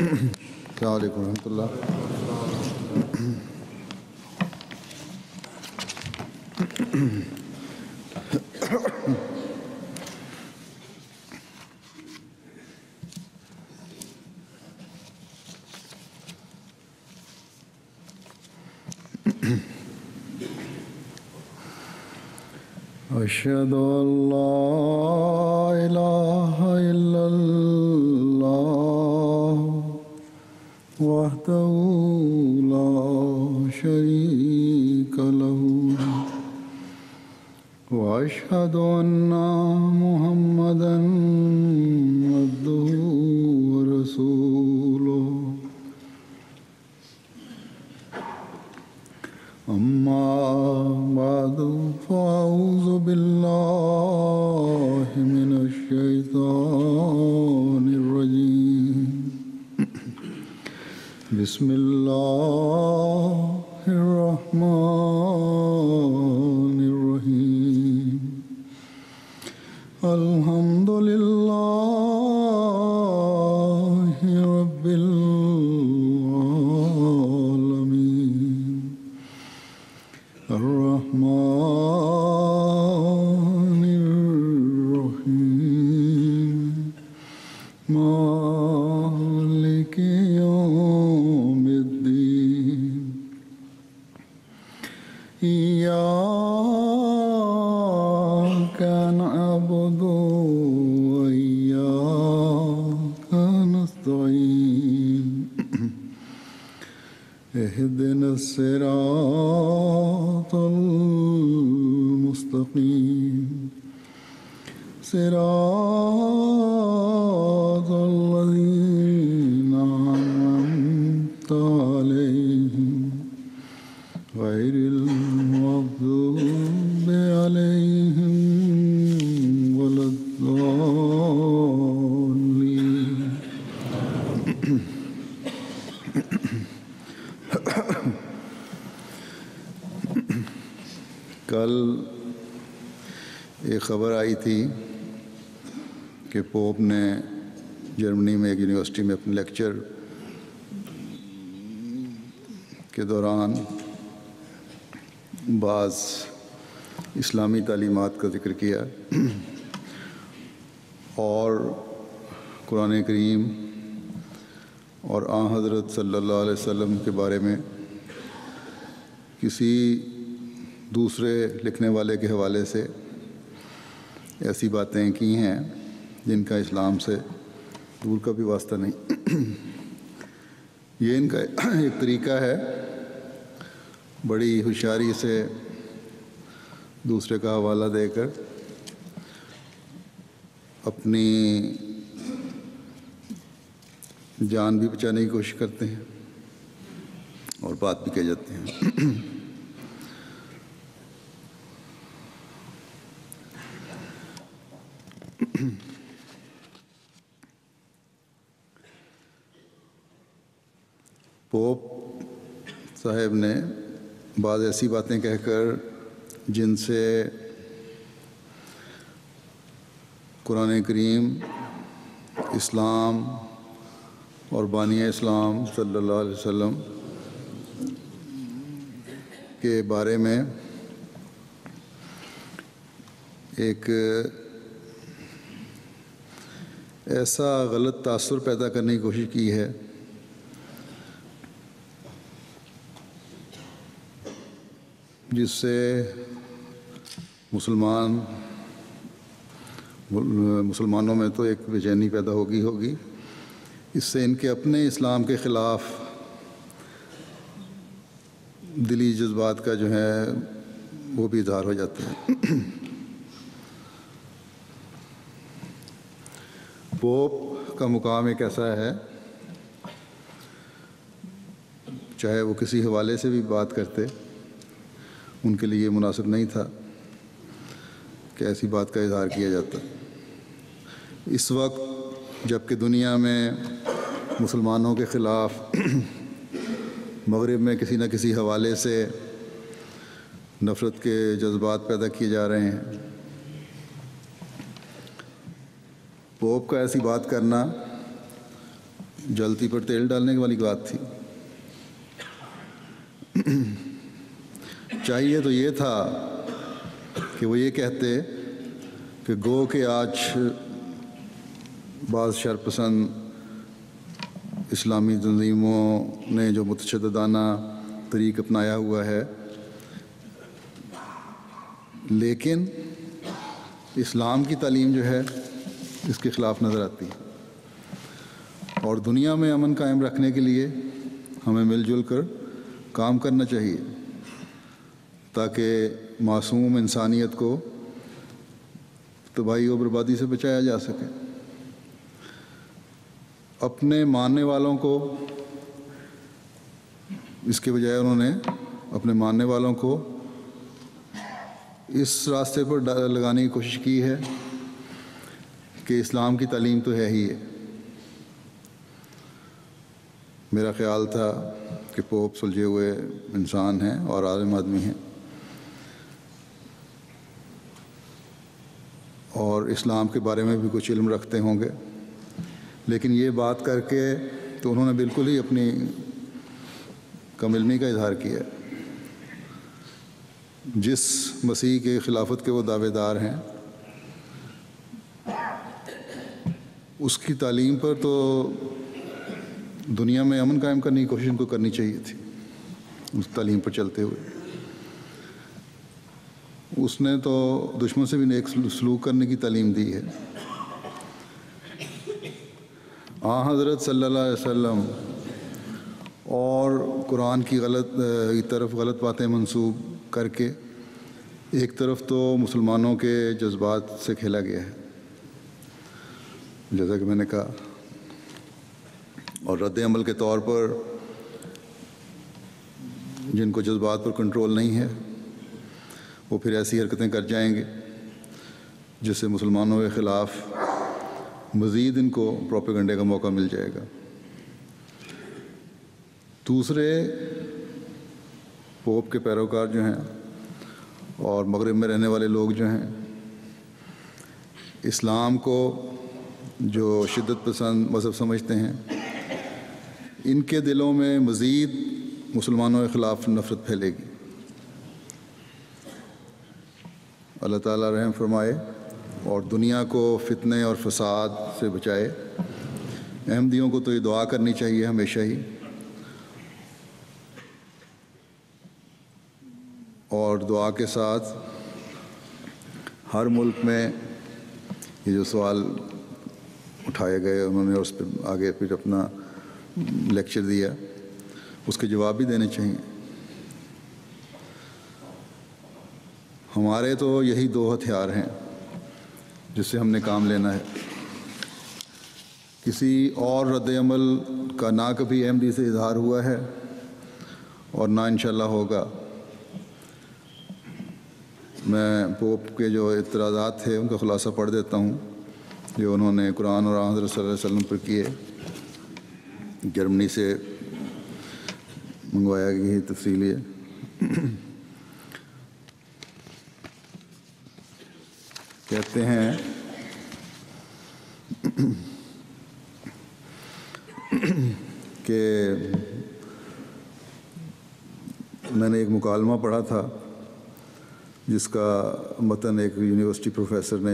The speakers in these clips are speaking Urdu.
السلام علیکم ورحمۃ اللہ۔ أشهد أن لا إله إلا الله وحده لا شريك له وأشهد أن محمدا عبده ورسوله أما بعد فأعوذ بالله من الشيطان الرجيم بسم الله الرحمن الرحيم الحمد لله رب العالمين الرحمن الرحيم مالك يوم الدين إياك نعبد وإياك نستعين اهدنا الصراط المستقيم صراط الذين أنعمت عليهم غير المغضوب عليهم ولا الضالين۔ کل ایک خبر آئی تھی کہ پوپ نے جرمنی میں ایک یونیورسٹی میں اپنے لیکچر کے دوران بعض اسلامی تعلیمات کا ذکر کیا اور قرآن کریم اور آن حضرت صلی اللہ علیہ وسلم کے بارے میں کسی دوسرے لکھنے والے کے حوالے سے ایسی باتیں کی ہیں جن کا اسلام سے دور کا بھی واسطہ نہیں۔ یہ ان کا ایک طریقہ ہے بڑی ہوشیاری سے دوسرے کا حوالہ دے کر اپنی جان بھی بچانے کی کوشش کرتے ہیں اور بات بھی کہہ جاتے ہیں۔ پوپ صاحب نے بعض ایسی باتیں کہہ کر جن سے قرآن کریم، اسلام اور بانی اسلام صلی اللہ علیہ وسلم کے بارے میں ایک ایسا غلط تاثر پیدا کرنے کی کوشش کی ہے جس سے مسلمانوں میں تو ایک بے چینی پیدا ہوگی۔ اس سے ان کے اپنے اسلام کے خلاف دلی جذبات کا جو ہے وہ بھی اظہار ہو جاتا ہے۔ پوپ کا مقام ایک ایسا ہے، چاہے وہ کسی حوالے سے بھی بات کرتے، ان کے لیے مناسب نہیں تھا کہ ایسی بات کا اظہار کیا جاتا۔ اس وقت جب کہ دنیا میں مسلمانوں کے خلاف مغرب میں کسی نہ کسی حوالے سے نفرت کے جذبات پیدا کیے جا رہے ہیں، پوپ کا ایسی بات کرنا جلتی پر تیل ڈالنے والی بات تھی. چاہیے تو یہ تھا کہ وہ یہ کہتے کہ گو کہ آج بعض شرپسند اسلامی تنظیموں نے جو متشددانہ طریق اپنایا ہوا ہے، لیکن اسلام کی تعلیم جو ہے اس کے خلاف نظر آتی ہے، اور دنیا میں امن قائم رکھنے کے لیے ہمیں مل جل کر کام کرنا چاہیے تاکہ معصوم انسانیت کو تباہی و بربادی سے بچایا جا سکے. اپنے ماننے والوں کو اس کے بجائے انہوں نے اپنے ماننے والوں کو اس راستے پر لگانے کی کوشش کی ہے کہ اسلام کی تعلیم تو ہے ہی ہے. میرا خیال تھا کہ پوپ سلجھے ہوئے انسان ہیں اور عالم آدمی ہیں، اور اسلام کے بارے میں بھی کچھ علم رکھتے ہوں گے، لیکن یہ بات کر کے تو انہوں نے بالکل ہی اپنی کم علمی کا اظہار کیا. جس مسیح کے خلافت کے وہ دعوے دار ہیں، اس کی تعلیم پر تو دنیا میں امن قائم کرنے کی کوشش ان کو کرنی چاہیے تھی. اس تعلیم پر چلتے ہوئے اس نے تو دشمن سے بھی نیک سلوک کرنے کی تعلیم دی ہے. حضرت صلی اللہ علیہ وسلم اور قرآن کی طرف غلط باتیں منسوب کر کے ایک طرف تو مسلمانوں کے جذبات سے کھیلا گیا ہے، جیسا کہ میں نے کہا، اور رد عمل کے طور پر جن کو جذبات پر کنٹرول نہیں ہے وہ پھر ایسی حرکتیں کر جائیں گے جس سے مسلمانوں کے خلاف مزید ان کو پروپیگنڈے کا موقع مل جائے گا. دوسرے پوپ کے پیروکار جو ہیں اور مغرب میں رہنے والے لوگ جو ہیں، اسلام کو جو شدت پسند مذہب سمجھتے ہیں، ان کے دلوں میں مزید مسلمانوں کے خلاف نفرت پھیلے گی. اللہ تعالیٰ رحم فرمائے اور دنیا کو فتنے اور فساد سے بچائے. احمدیوں کو تو یہ دعا کرنی چاہیے ہمیشہ ہی، اور دعا کے ساتھ ہر ملک میں یہ جو سوال اٹھائے گئے انہوں نے اس پہ آگے پھر اپنا لیکچر دیا، اس کے جواب بھی دینے چاہیے. ہمارے تو یہی دو ہتھیار ہیں جس سے ہم نے کام لینا ہے. کسی اور رد عمل کا نہ کبھی احمدی سے اظہار ہوا ہے اور نہ انشاءاللہ ہوگا. میں پوپ کے جو اعتراضات تھے ان کا خلاصہ پڑھ دیتا ہوں جو انہوں نے قرآن اور حضرت صلی اللہ علیہ وسلم پر کیے. جرمنی سے منگوایا گئی تفصیل ہے. کہتے ہیں کہ میں نے ایک مکالمہ پڑھا تھا جس کا متن ایک یونیورسٹی پروفیسر نے،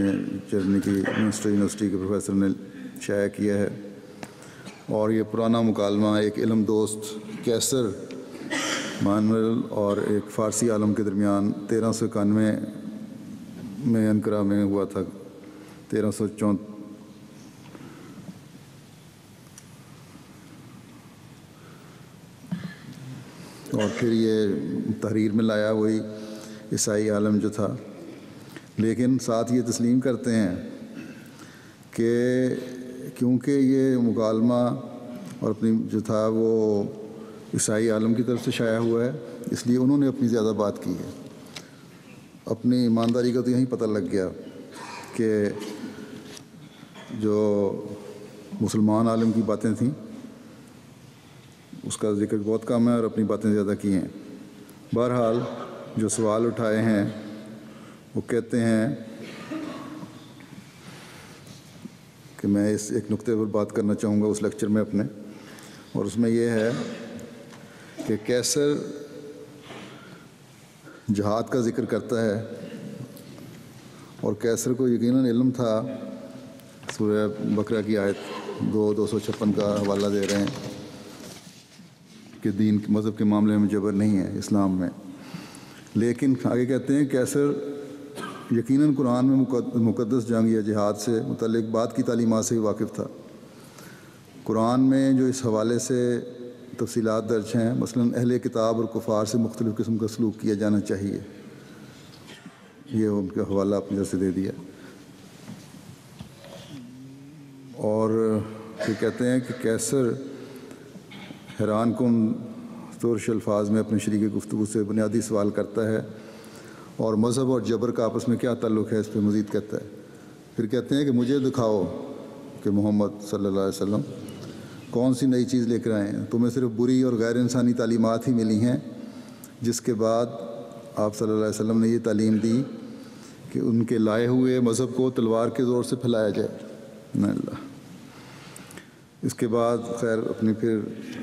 جرمنی کی منسٹر یونیورسٹی کے پروفیسر نے شائع کیا ہے، اور یہ پرانا مکالمہ ایک علم دوست کیسر مانویل اور ایک فارسی عالم کے درمیان 1391 میں انقرہ میں ہوا تھا. 1334 اور پھر یہ تحریر میں لایا وہی عیسائی عالم جو تھا. لیکن ساتھ یہ تسلیم کرتے ہیں کہ کیونکہ یہ مکالمہ اور اپنی جو تھا وہ عیسائی عالم کی طرف سے شائع ہوا ہے، اس لیے انہوں نے اپنی زیادہ بات کی ہے. اپنی ایمانداری کا تو یہیں پتہ لگ گیا کہ جو مسلمان عالم کی باتیں تھیں اس کا ذکر بہت کم ہے اور اپنی باتیں زیادہ کی ہیں. بہرحال جو سوال اٹھائے ہیں وہ کہتے ہیں کہ میں اس ایک نقطے پر بات کرنا چاہوں گا اس لیکچر میں اپنے، اور اس میں یہ ہے کہ کیسر جہاد کا ذکر کرتا ہے، اور کیسر کو یقیناً علم تھا، سورہ بقرہ کی آیت 256 کا حوالہ دے رہے ہیں کہ دین مذہب کے معاملے میں جبر نہیں ہے اسلام میں، لیکن آگے کہتے ہیں کیسر یقیناً قرآن میں مقدس جنگ یا جہاد سے متعلق بعد کی تعلیمات سے ہی واقف تھا۔ قرآن میں جو اس حوالے سے تفصیلات درج ہیں، مثلاً اہل کتاب اور کفار سے مختلف قسم کا سلوک کیا جانا چاہیے، یہ ان کا حوالہ اپنی طرف سے دے دیا، اور یہ کہتے ہیں کہ کیسر حیران کن ترش الفاظ میں اپنے شریک گفتگو سے بنیادی سوال کرتا ہے، اور مذہب اور جبر کا آپس میں کیا تعلق ہے اس پہ مزید کہتا ہے۔ پھر کہتے ہیں کہ مجھے دکھاؤ کہ محمد صلی اللہ علیہ وسلم کون سی نئی چیز لے کر آئے ہیں، تمہیں صرف بری اور غیر انسانی تعلیمات ہی ملی ہیں، جس کے بعد آپ صلی اللہ علیہ وسلم نے یہ تعلیم دی کہ ان کے لائے ہوئے مذہب کو تلوار کے زور سے پھیلایا جائے۔ اللہ، اس کے بعد خیر اپنی پھر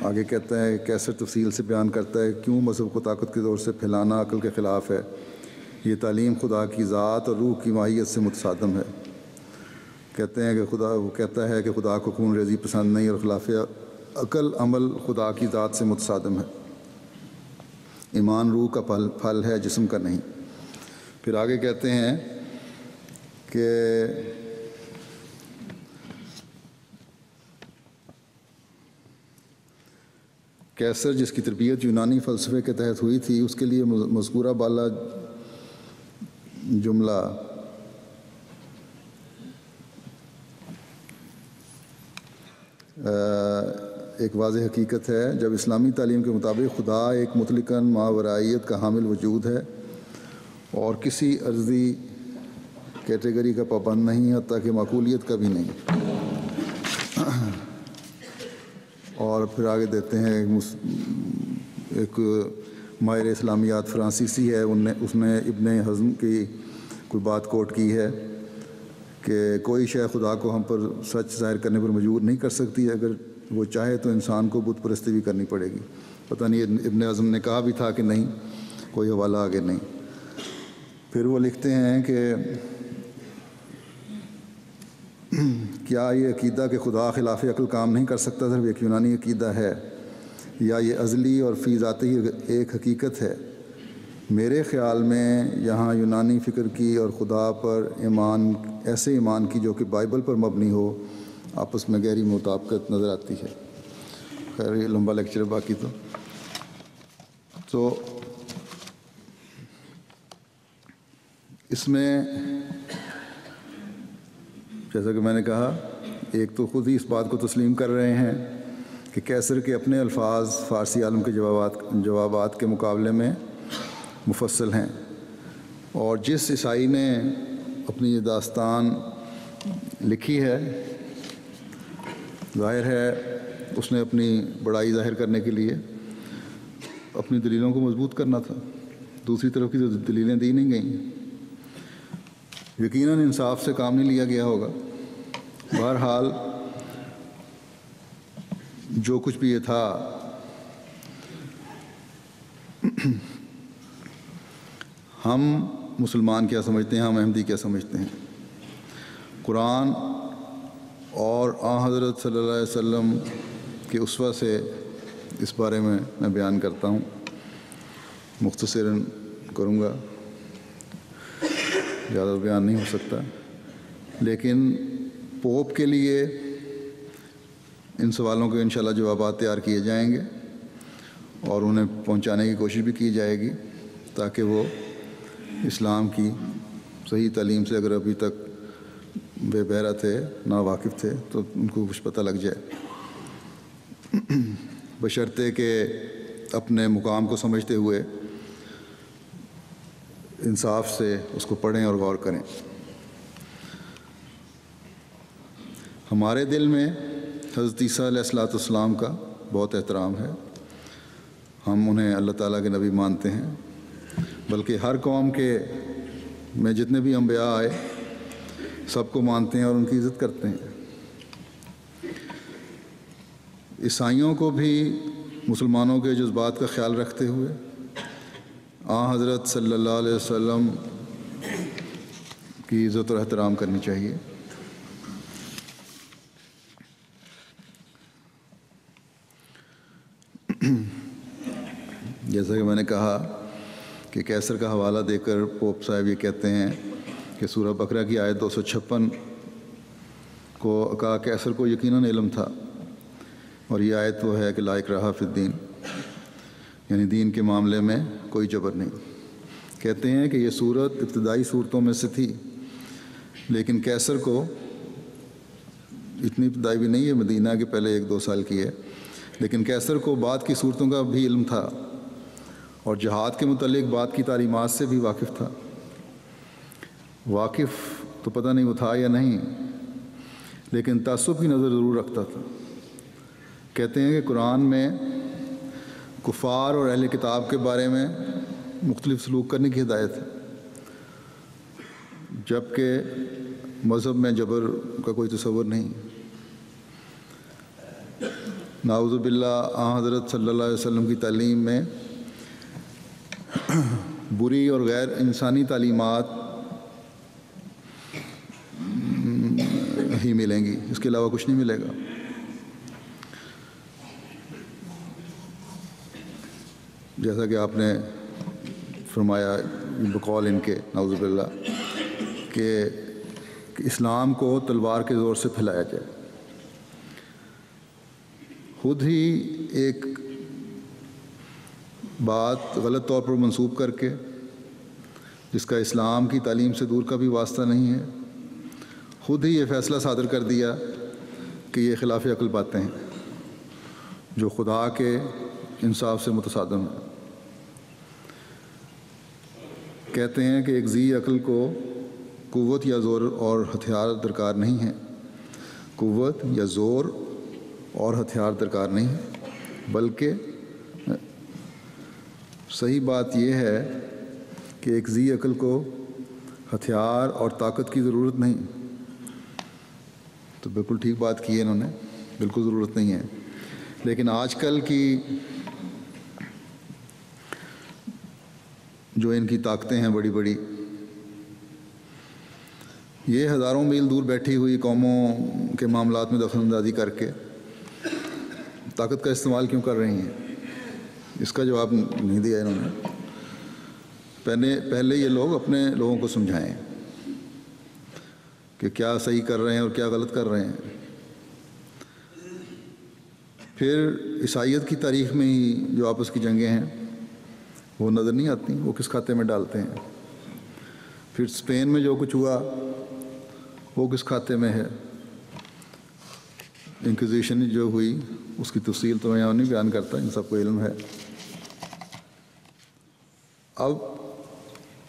آگے کہتا ہے، کیسر تفصیل سے بیان کرتا ہے کیوں مذہب کو طاقت کے زور سے پھیلانا عقل کے خلاف ہے، یہ تعلیم خدا کی ذات اور روح کی ماہیت سے متصادم ہے۔ کہتے ہیں کہ وہ کہتا ہے کہ خدا کو خون ریزی پسند نہیں، اور خلاف عقل عمل خدا کی ذات سے متصادم ہے۔ ایمان روح کا پھل ہے، جسم کا نہیں۔ پھر آگے کہتے ہیں کہ کیسر جس کی تربیت یونانی فلسفے کے تحت ہوئی تھی، اس کے لیے مذکورہ بالا جملہ ایک واضح حقیقت ہے۔ جب اسلامی تعلیم کے مطابق خدا ایک مطلقاً ماورائیت کا حامل وجود ہے اور کسی عرضی کیٹیگری کا پابند نہیں، حتیٰ کہ معقولیت کا بھی نہیں۔ اور پھر آگے دیتے ہیں ایک ماہر اسلامیات فرانسیسی ہے، اس نے ابن حزم کی کوئی بات کوٹ کی ہے کہ کوئی شے خدا کو ہم پر سچ ظاہر کرنے پر مجبور نہیں کر سکتی، اگر وہ چاہے تو انسان کو بت پرستی بھی کرنی پڑے گی۔ پتہ نہیں ابن حزم نے کہا بھی تھا کہ نہیں، کوئی حوالہ آگے نہیں۔ پھر وہ لکھتے ہیں کہ کیا یہ عقیدہ کہ خدا خلاف عقل کام نہیں کر سکتا صرف ایک یونانی عقیدہ ہے، یا یہ ازلی اور فی ذاتی ایک حقیقت ہے؟ میرے خیال میں یہاں یونانی فکر کی اور خدا پر ایمان، ایسے ایمان کی جو کہ بائبل پر مبنی ہو، آپس میں گہری مطابقت نظر آتی ہے۔ خیر یہ لمبا لیکچر ہے، باقی تو اس میں جیسا کہ میں نے کہا، ایک تو خود ہی اس بات کو تسلیم کر رہے ہیں کہ کیسر کے اپنے الفاظ فارسی عالم کے جوابات کے مقابلے میں مفصل ہیں، اور جس عیسائی نے اپنی یہ داستان لکھی ہے، ظاہر ہے اس نے اپنی بڑائی ظاہر کرنے کے لیے اپنی دلیلوں کو مضبوط کرنا تھا، دوسری طرف کی دلیلیں دی نہیں گئیں، یقیناً انصاف سے کام نہیں لیا گیا ہوگا۔ بہرحال جو کچھ بھی یہ تھا، ہم مسلمان کیا سمجھتے ہیں، ہم احمدی کیا سمجھتے ہیں؟ قرآن اور حضرت صلی اللہ علیہ وسلم کے اسوہ سے اس بارے میں بیان کرتا ہوں، مختصراً کروں گا، زیادہ بیان نہیں ہو سکتا، لیکن پوپ کے لیے ان سوالوں کے انشاءاللہ جوابات تیار کیے جائیں گے اور انہیں پہنچانے کی کوشش بھی کی جائے گی، تاکہ وہ اسلام کی صحیح تعلیم سے اگر ابھی تک بے بہرہ تھے، نا واقف تھے، تو ان کو کچھ پتہ لگ جائے، بشرطے کہ اپنے مقام کو سمجھتے ہوئے انصاف سے اس کو پڑھیں اور غور کریں۔ ہمارے دل میں حضرت عیسیٰ علیہ السلام کا بہت احترام ہے، ہم انہیں اللہ تعالیٰ کے نبی مانتے ہیں، بلکہ ہر قوم کے میں جتنے بھی انبیاء آئے سب کو مانتے ہیں اور ان کی عزت کرتے ہیں۔ عیسائیوں کو بھی مسلمانوں کے جذبات کا خیال رکھتے ہوئے حضرت صلی اللہ علیہ وسلم کی عزت اور احترام کرنی چاہیے۔ جیسا کہ میں نے کہا کہ کیسر کا حوالہ دے کر پوپ صاحب یہ کہتے ہیں کہ سورہ بقرہ کی آیت 256 کو کہا کیسر کو یقیناً علم تھا، اور یہ آیت وہ ہے کہ لا اکراہ فی الدین، یعنی دین کے معاملے میں کوئی جبر نہیں۔ کہتے ہیں کہ یہ صورت ابتدائی صورتوں میں سے تھی، لیکن کیسر کو اتنی ابتدائی بھی نہیں ہے، مدینہ کے پہلے 1-2 سال کی ہے، لیکن کیسر کو بعد کی صورتوں کا بھی علم تھا اور جہاد کے متعلق بعد کی تعلیمات سے بھی واقف تھا۔ واقف تو پتہ نہیں وہ تھا یا نہیں، لیکن تعصب کی نظر ضرور رکھتا تھا۔ کہتے ہیں کہ قرآن میں کفار اور اہل کتاب کے بارے میں مختلف سلوک کرنے کی ہدایت ہے، جبکہ مذہب میں جبر کا کوئی تصور نہیں۔ نعوذ باللہ حضرت صلی اللہ علیہ وسلم کی تعلیم میں بری اور غیر انسانی تعلیمات ہی ملیں گی، اس کے علاوہ کچھ نہیں ملے گا۔ جیسا کہ آپ نے فرمایا بقول ان کے نعوذ باللہ کہ اسلام کو تلوار کے زور سے پھیلایا جائے۔ خود ہی ایک بات غلط طور پر منسوب کر کے، جس کا اسلام کی تعلیم سے دور کا بھی واسطہ نہیں ہے، خود ہی یہ فیصلہ صادر کر دیا کہ یہ خلاف عقل باتیں ہیں جو خدا کے انصاف سے متصادم ہیں۔ کہتے ہیں کہ ایک ذی عقل کو قوت یا زور اور ہتھیار درکار نہیں ہے، قوت یا زور اور ہتھیار درکار نہیں ہے، بلکہ صحیح بات یہ ہے کہ ایک ذی عقل کو ہتھیار اور طاقت کی ضرورت نہیں۔ تو بالکل ٹھیک بات کی ہے انہوں نے، بالکل ضرورت نہیں ہے۔ لیکن آج کل کی جو ان کی طاقتیں ہیں بڑی بڑی، یہ ہزاروں میل دور بیٹھی ہوئی قوموں کے معاملات میں دخل اندازی کر کے طاقت کا استعمال کیوں کر رہی ہیں، اس کا جواب نہیں دیا انہوں نے۔ پہلے یہ لوگ اپنے لوگوں کو سمجھائیں کہ کیا صحیح کر رہے ہیں اور کیا غلط کر رہے ہیں۔ پھر عیسائیت کی تاریخ میں ہی جو آپس کی جنگیں ہیں وہ نظر نہیں آتی، وہ کس کھاتے میں ڈالتے ہیں۔ پھر اسپین میں جو کچھ ہوا وہ کس کھاتے میں ہے۔ انکوزیشن جو ہوئی اس کی تفصیل تو میں یہاں نہیں بیان کرتا، ان سب کو علم ہے۔ اب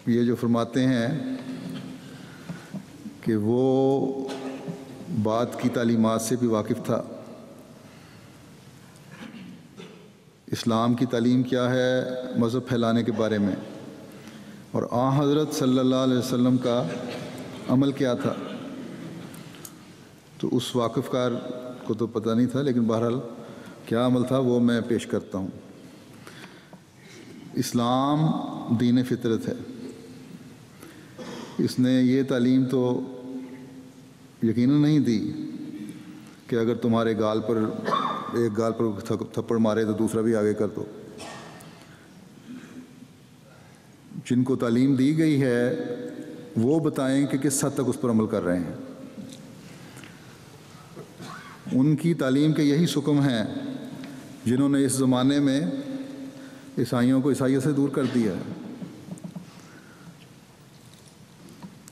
یہ جو فرماتے ہیں کہ وہ بات کی تعلیمات سے بھی واقف تھا، اسلام کی تعلیم کیا ہے مذہب پھیلانے کے بارے میں، اور حضرت صلی اللہ علیہ وسلم کا عمل کیا تھا، تو اس واقف کار کو تو پتہ نہیں تھا، لیکن بہرحال کیا عمل تھا وہ میں پیش کرتا ہوں۔ اسلام دین فطرت ہے، اس نے یہ تعلیم تو یقیناً نہیں دی کہ اگر تمہارے گال پر ایک گال پر تھپڑ مارے تو دوسرا بھی آگے کر دو۔ جن کو تعلیم دی گئی ہے وہ بتائیں کہ کس حد تک اس پر عمل کر رہے ہیں۔ ان کی تعلیم کے یہی سکم ہیں جنہوں نے اس زمانے میں عیسائیوں کو عیسائیت سے دور کر دیا ہے۔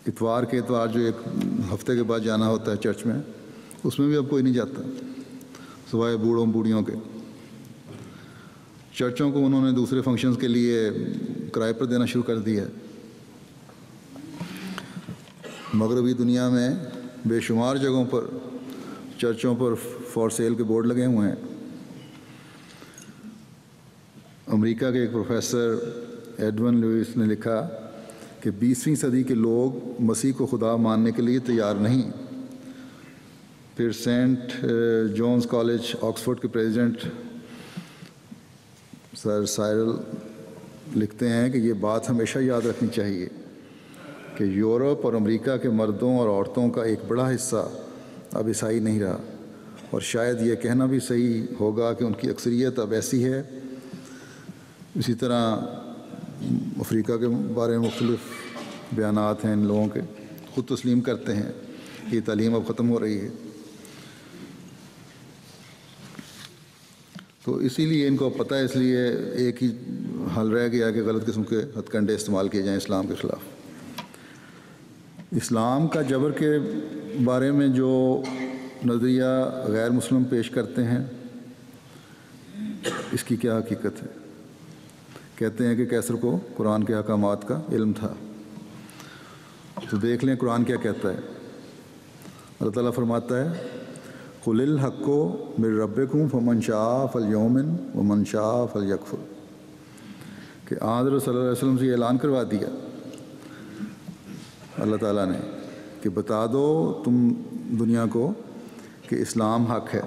اتوار کے اتوار جو ایک ہفتے کے بعد جانا ہوتا ہے چرچ میں، اس میں بھی اب کوئی نہیں جاتا سوائے بوڑھوں بوڑھیوں کے۔ چرچوں کو انہوں نے دوسرے فنکشنز کے لیے کرائے پر دینا شروع کر دیا ہے۔ مغربی دنیا میں بے شمار جگہوں پر چرچوں پر فار سیل کے بورڈ لگے ہوئے ہیں۔ امریکہ کے ایک پروفیسر ایڈون لوئس نے لکھا کہ 20ویں صدی کے لوگ مسیح کو خدا ماننے کے لیے تیار نہیں، پھر سینٹ جونز کالج آکسفورڈ کے پریزیڈنٹ سر سائرل لکھتے ہیں کہ یہ بات ہمیشہ یاد رکھنی چاہیے کہ یورپ اور امریکہ کے مردوں اور عورتوں کا ایک بڑا حصہ اب عیسائی نہیں رہا، اور شاید یہ کہنا بھی صحیح ہوگا کہ ان کی اکثریت اب ایسی ہے۔ اسی طرح افریقہ کے بارے میں مختلف بیانات ہیں ان لوگوں کے، خود تسلیم کرتے ہیں کہ یہ تعلیم اب ختم ہو رہی ہے۔ تو اسی لیے ان کو پتہ ہے، اس لیے ایک ہی حل رہ گیا کہ غلط قسم کے ہتھ کنڈے استعمال کیے جائیں اسلام کے خلاف۔ اسلام کا جبر کے بارے میں جو نظریہ غیر مسلم پیش کرتے ہیں، اس کی کیا حقیقت ہے؟ کہتے ہیں کہ کیسر کو قرآن کے احکامات کا علم تھا۔ تو دیکھ لیں قرآن کیا کہتا ہے۔ اللہ تعالیٰ فرماتا ہے قُلِ الْحَقُّ مِن رَبِّكُمْ فَمَنْ شَاءَ فَلْيُؤْمِنْ وَمَنْ شَاءَ فَلْيَكْفُرْ، کہ حضرت صلی اللہ علیہ وسلم سے یہ اعلان کروا دیا اللہ تعالیٰ نے کہ بتا دو تم دنیا کو کہ اسلام حق ہے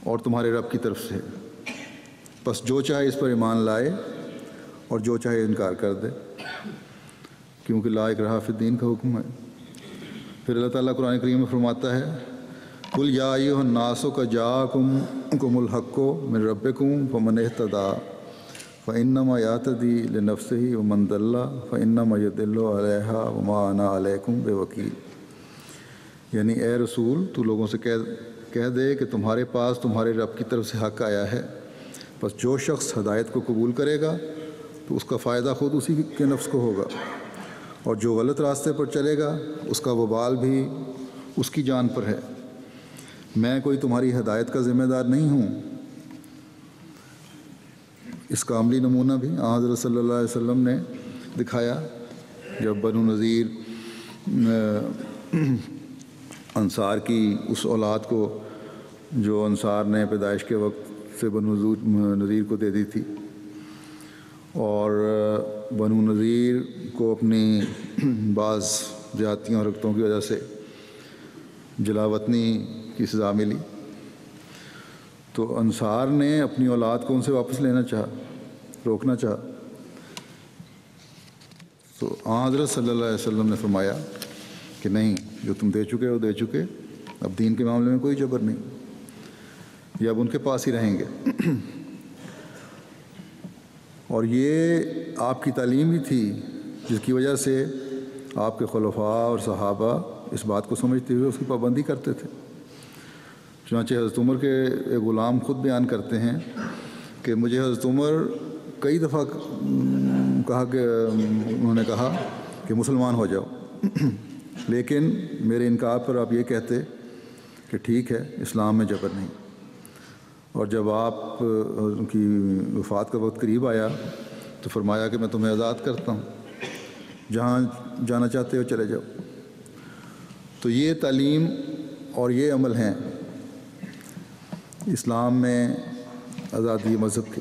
اور تمہارے رب کی طرف سے، بس جو چاہے اس پر ایمان لائے اور جو چاہے انکار کر دے، کیونکہ لا اکراہ فی الدین کا حکم ہے۔ پھر اللہ تعالیٰ قرآن کریم میں فرماتا ہے قُلْ يَا أَيُّهَا النَّاسُ قَدْ جَاءَكُمُ الْحَقُّ مِن رَبِّكُمْ فَمَنِ اهْتَدَىٰ فَإِنَّمَا يَهْتَدِي لِنَفْسِهِ وَمَنْ ضَلَّ فَإِنَّمَا يَضِلُّ عَلَيْهَا وَمَا أَنَا عَلَيْكُمْ بِوَكِيلٍ، یعنی اے رسول تو لوگوں سے کہہ دے کہ تمہارے پاس تمہارے رب کی طرف سے حق آیا ہے، بس جو شخص ہدایت کو قبول کرے گا تو اس کا فائدہ خود اسی کے نفس کو ہوگا، اور جو غلط راستے پر چلے گا اس کا وبال بھی اس کی جان پر ہے۔ میں کوئی تمہاری ہدایت کا ذمہ دار نہیں ہوں۔ اس کا عملی نمونہ بھی حضرت صلی اللہ علیہ وسلم نے دکھایا جب بنو نذیر انصار کی اس اولاد کو جو انصار نے پیدائش کے وقت سے بنو نذیر کو دے دی تھی، اور بنو نذیر کو اپنی بعض زیادتیوں اور حرکتوں کی وجہ سے جلا وطنی کی سزا ملی، تو انصار نے اپنی اولاد کو ان سے واپس لینا چاہا، روکنا چاہا، تو حضرت صلی اللہ علیہ وسلم نے فرمایا کہ نہیں، جو تم دے چکے ہو دے چکے، اب دین کے معاملے میں کوئی جبر نہیں، یہ اب ان کے پاس ہی رہیں گے۔ اور یہ آپ کی تعلیم بھی تھی جس کی وجہ سے آپ کے خلفاء اور صحابہ اس بات کو سمجھتے ہوئے اس کی پابندی کرتے تھے۔ چنانچہ حضرت عمر کے ایک غلام خود بیان کرتے ہیں کہ مجھے حضرت عمر کئی دفعہ انہوں نے کہا کہ مسلمان ہو جاؤ، لیکن میرے انکار پر آپ یہ کہتے کہ ٹھیک ہے اسلام میں جبر نہیں۔ اور جب آپ کی وفات کا وقت قریب آیا تو فرمایا کہ میں تمہیں آزاد کرتا ہوں، جہاں جانا چاہتے ہو چلے جاؤ۔ تو یہ تعلیم اور یہ عمل ہیں اسلام میں آزادی مذہب کی۔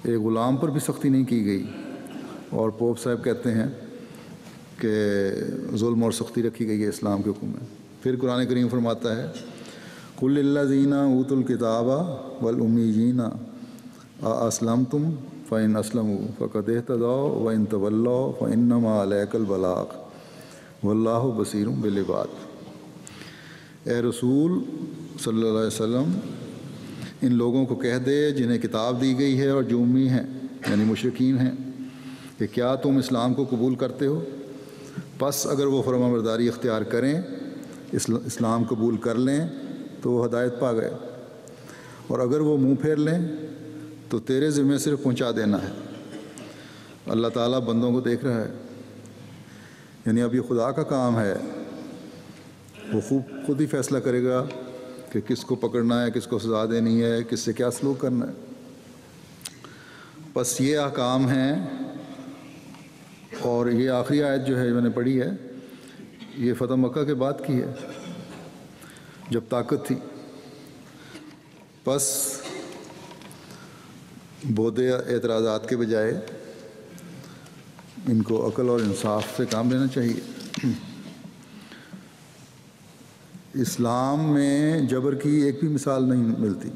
ایک غلام پر بھی سختی نہیں کی گئی، اور پوپ صاحب کہتے ہیں کہ ظلم اور سختی رکھی گئی ہے اسلام کے حکم میں۔ پھر قرآن کریم فرماتا ہے قُلْ لِلَّذِينَ أُوتُوا الْكِتَابَ وَالْأُمِّيِّينَ أَأَسْلَمْتُمْ فَإِنْ أَسْلَمُوا فَقَدِ اهْتَدَوْا وَإِنْ تَوَلَّوْا فَإِنَّمَا عَلَيْكَ الْبَلَاغُ وَاللَّهُ بَصِيرٌ بِالْعِبَادِ۔ اے رسول صلی اللہ علیہ وسلم ان لوگوں کو کہہ دے جنہیں کتاب دی گئی ہے اور جو امی ہیں یعنی مشرکین ہیں کہ کیا تم اسلام کو قبول کرتے ہو؟ پس اگر وہ فرمانبرداری اختیار کریں، اسلام قبول کر لیں تو وہ ہدایت پا گئے، اور اگر وہ منہ پھیر لیں تو تیرے ذمہ صرف پہنچا دینا ہے۔ اللہ تعالیٰ بندوں کو دیکھ رہا ہے، یعنی اب یہ خدا کا کام ہے، وہ خود ہی فیصلہ کرے گا کہ کس کو پکڑنا ہے، کس کو سزا دینی ہے، کس سے کیا سلوک کرنا ہے۔ بس یہ احکام ہیں، اور یہ آخری آیت جو ہے میں نے پڑھی ہے یہ فتح مکہ کے بعد کی ہے جب طاقت تھی۔ بس بودے اعتراضات کے بجائے ان کو عقل اور انصاف سے کام لینا چاہیے۔ اسلام میں جبر کی ایک بھی مثال نہیں ملتی۔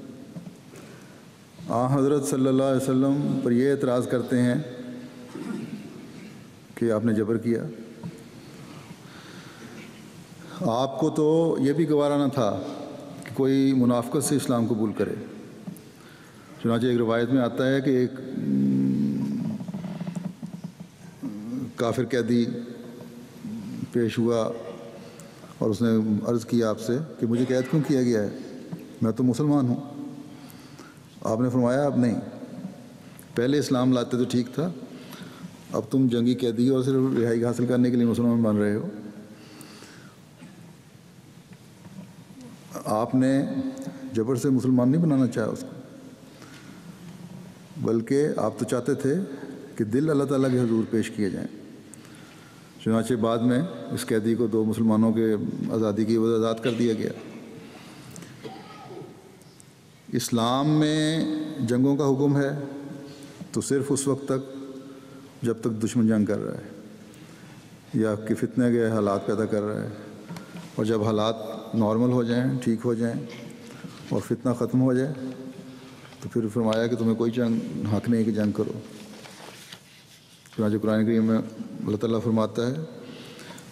حضرت صلی اللہ علیہ وسلم پر یہ اعتراض کرتے ہیں کہ آپ نے جبر کیا۔ آپ کو تو یہ بھی گوارا نہ تھا کہ کوئی منافقت سے اسلام قبول کرے۔ چنانچہ ایک روایت میں آتا ہے کہ ایک کافر قیدی پیش ہوا اور اس نے عرض کیا آپ سے کہ مجھے قید کیوں کیا گیا ہے، میں تو مسلمان ہوں۔ آپ نے فرمایا اب نہیں، پہلے اسلام لاتے تو ٹھیک تھا، اب تم جنگی قیدی اور صرف رہائی حاصل کرنے کے لیے مسلمان بن رہے ہو۔ آپ نے جبر سے مسلمان نہیں بنانا چاہا اس کو، بلکہ آپ تو چاہتے تھے کہ دل اللہ تعالیٰ کے حضور پیش کیے جائیں۔ چنانچہ بعد میں اس قیدی کو 2 مسلمانوں کے آزادی کی وجہ آزاد کر دیا گیا۔ اسلام میں جنگوں کا حکم ہے تو صرف اس وقت تک جب تک دشمن جنگ کر رہا ہے یا کہ فتنے کے حالات پیدا کر رہا ہے، اور جب حالات نارمل ہو جائیں، ٹھیک ہو جائیں اور فتنہ ختم ہو جائے تو پھر فرمایا کہ تمہیں کوئی جنگ حق نہیں کہ جنگ کرو۔ چنانچہ قرآن کریم میں اللہ تعالیٰ فرماتا ہے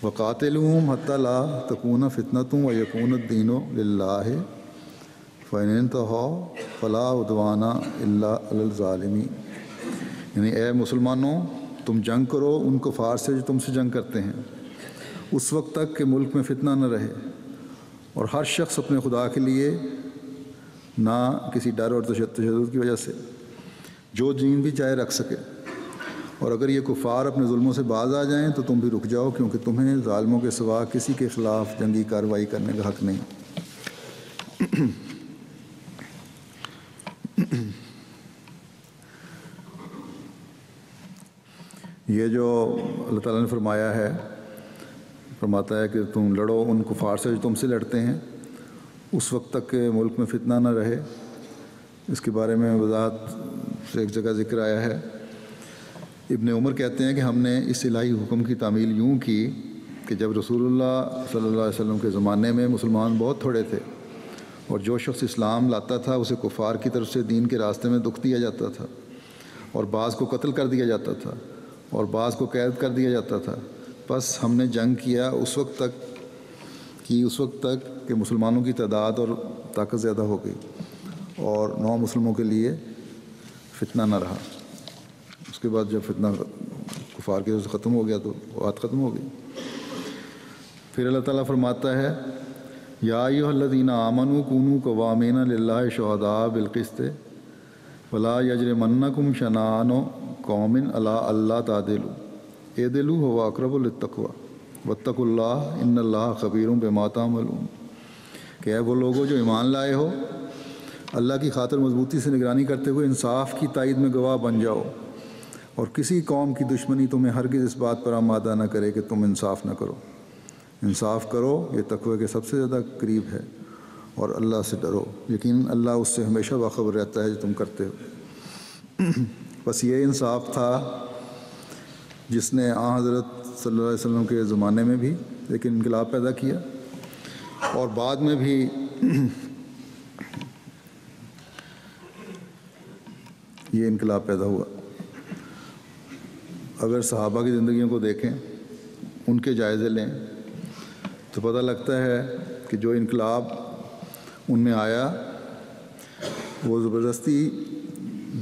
وَقَاتِلُوهُمْ حَتَّى لَا تَكُونَ فِتْنَةٌ وَيَكُونَ الدِّينُ لِلَّهِ فَإِنِ انتَهَوْا فَلَا عُدْوَانَ إِلَّا عَلَى الظَّالِمِينَ، یعنی اے مسلمانوں تم جنگ کرو ان کفار سے جو تم سے جنگ کرتے ہیں، اس وقت تک کہ ملک میں فتنہ نہ رہے، اور ہر شخص اپنے خدا کے لیے نہ کسی ڈر اور تشدد کی وجہ سے جو دین بھی چاہے رکھ سکے، اور اگر یہ کفار اپنے ظلموں سے باز آ جائیں تو تم بھی رک جاؤ، کیونکہ تمہیں ظالموں کے سوا کسی کے خلاف جنگی کارروائی کرنے کا حق نہیں۔ یہ جو اللہ تعالیٰ نے فرمایا ہے، فرماتا ہے کہ تم لڑو ان کفار سے جو تم سے لڑتے ہیں اس وقت تک کہ ملک میں فتنہ نہ رہے، اس کے بارے میں وضاحت سے ایک جگہ ذکر آیا ہے۔ ابن عمر کہتے ہیں کہ ہم نے اس الہی حکم کی تعمیل یوں کی کہ جب رسول اللہ صلی اللہ علیہ وسلم کے زمانے میں مسلمان بہت تھوڑے تھے اور جو شخص اسلام لاتا تھا اسے کفار کی طرف سے دین کے راستے میں دکھ دیا جاتا تھا، اور بعض کو قتل کر دیا جاتا تھا اور بعض کو قید کر دیا جاتا تھا، بس ہم نے جنگ کیا اس وقت تک کہ مسلمانوں کی تعداد اور طاقت زیادہ ہو گئی اور نو مسلموں کے لیے فتنہ نہ رہا۔ اس کے بعد جب فتنہ کفار کی وجہ سے ختم ہو گیا تو بات ختم ہو گئی۔ پھر اللہ تعالیٰ فرماتا ہے یا ایھا الذین آمنوا کونوا قوامین للہ شہداء بالقسط ولا یجرمنکم شنآن قوم علی الا تعدلوا اعدلوا هو اقرب للتقوی واتقوا اللہ ان اللہ خبیر بما تعملون، کہ اے وہ لوگوں جو ایمان لائے ہو، اللہ کی خاطر مضبوطی سے نگرانی کرتے ہوئے انصاف کی تائید میں گواہ بن جاؤ، اور کسی قوم کی دشمنی تمہیں ہرگز اس بات پر آمادہ نہ کرے کہ تم انصاف نہ کرو۔ انصاف کرو، یہ تقوی کے سب سے زیادہ قریب ہے، اور اللہ سے ڈرو، یقیناً اللہ اس سے ہمیشہ باخبر رہتا ہے جو تم کرتے ہو۔ بس یہ انصاف تھا جس نے حضرت صلی اللہ علیہ وسلم کے زمانے میں بھی ایک انقلاب پیدا کیا، اور بعد میں بھی یہ انقلاب پیدا ہوا۔ اگر صحابہ کی زندگیوں کو دیکھیں، ان کے جائزے لیں، تو پتہ لگتا ہے کہ جو انقلاب ان میں آیا وہ زبردستی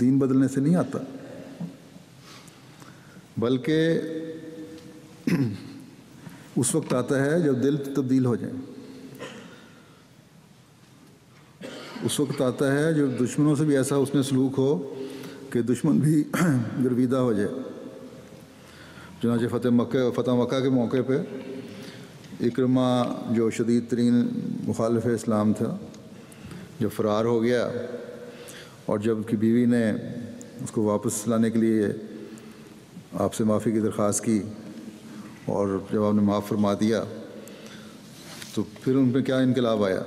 دین بدلنے سے نہیں آتا، بلکہ اس وقت آتا ہے جب دل تبدیل ہو جائیں، اس وقت آتا ہے جب دشمنوں سے بھی ایسا اس میں سلوک ہو کہ دشمن بھی گرویدہ ہو جائے۔ چنانچہ فتح مکہ کے موقع پہ اکرمہ جو شدید ترین مخالف اسلام تھا، جب فرار ہو گیا اور جب کی بیوی نے اس کو واپس لانے کے لیے آپ سے معافی کی درخواست کی اور جب آپ نے معاف فرما دیا تو پھر ان پہ کیا انقلاب آیا؟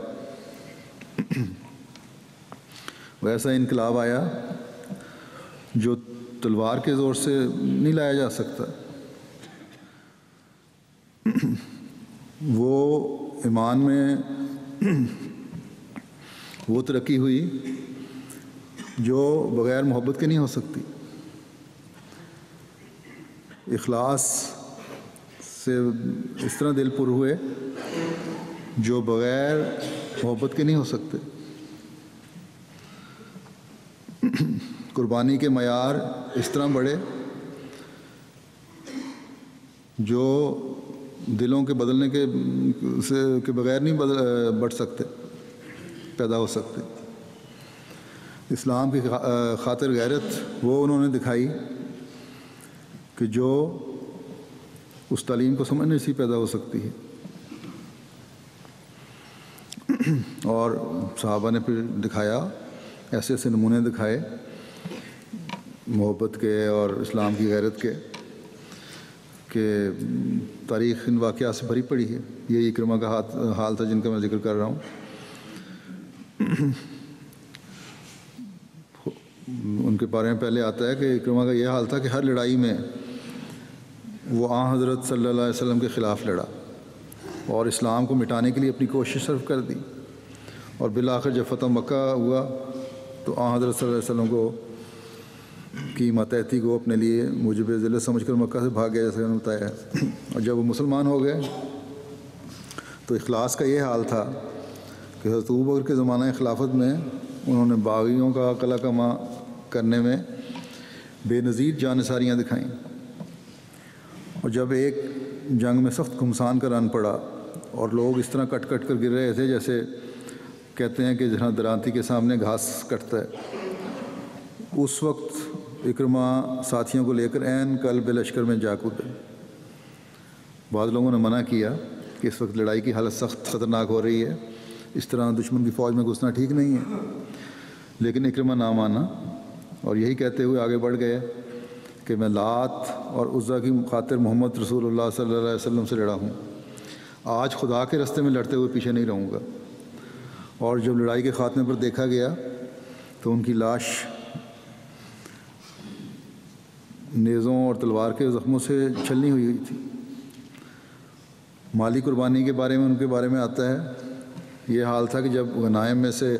ویسا انقلاب آیا جو تلوار کے زور سے نہیں لایا جا سکتا، وہ ایمان میں وہ ترقی ہوئی جو بغیر محبت کے نہیں ہو سکتی۔ اخلاص سے اس طرح دل پر ہوئے جو بغیر محبت کے نہیں ہو سکتے۔ قربانی کے معیار اس طرح بڑھے جو دلوں کے بدلنے کے بغیر نہیں بڑھ سکتے، پیدا ہو سکتے۔ اسلام کی خاطر غیرت وہ انہوں نے دکھائی کہ جو اس تعلیم کو سمجھنے سے پیدا ہو سکتی ہے۔ اور صحابہ نے پھر دکھایا، ایسے ایسے نمونے دکھائے محبت کے اور اسلام کی غیرت کے، کہ تاریخ ان واقعات سے بھری پڑی ہے۔ یہ اکرمہ کا حال تھا جن کا میں ذکر کر رہا ہوں۔ ان کے بارے میں پہلے آتا ہے کہ اکرمہ کا یہ حال تھا کہ ہر لڑائی میں وہ آن حضرت صلی اللہ علیہ وسلم کے خلاف لڑا اور اسلام کو مٹانے کے لیے اپنی کوشش صرف کر دی، اور بالآخر جب فتح مکہ ہوا تو آن حضرت صلی اللہ علیہ وسلم کو کی ماتحتی کو اپنے لیے موجب ذلت سمجھ کر مکہ سے بھاگ گیا، جیسے میں نے بتایا ہے۔ اور جب وہ مسلمان ہو گئے تو اخلاص کا یہ حال تھا کہ حضرت ابوبکر کے زمانہ خلافت میں انہوں نے باغیوں کا قلع کما کرنے میں بے نظیر جانثاریاں دکھائیں، اور جب ایک جنگ میں سخت گھمسان کا رن پڑا اور لوگ اس طرح کٹ کٹ کر گر رہے تھے جیسے کہتے ہیں کہ جہاں درانتی کے سامنے گھاس کٹتا ہے، اس وقت اکرمہ ساتھیوں کو لے کر عین قلب لشکر میں جا کودے۔ بعض لوگوں نے منع کیا کہ اس وقت لڑائی کی حالت سخت خطرناک ہو رہی ہے، اس طرح دشمن کی فوج میں گھسنا ٹھیک نہیں ہے، لیکن اکرمہ نہ مانا اور یہی کہتے ہوئے آگے بڑھ گئے کہ میں لات اور عزیٰ کی خاطر محمد رسول اللہ صلی اللہ علیہ وسلم سے لڑا ہوں، آج خدا کے راستے میں لڑتے ہوئے پیچھے نہیں رہوں گا۔ اور جب لڑائی کے خاتمے پر دیکھا گیا تو ان کی لاش نیزوں اور تلوار کے زخموں سے چھلنی ہوئی تھی۔ مالی قربانی کے بارے میں ان کے بارے میں آتا ہے، یہ حال تھا کہ جب غنائم میں سے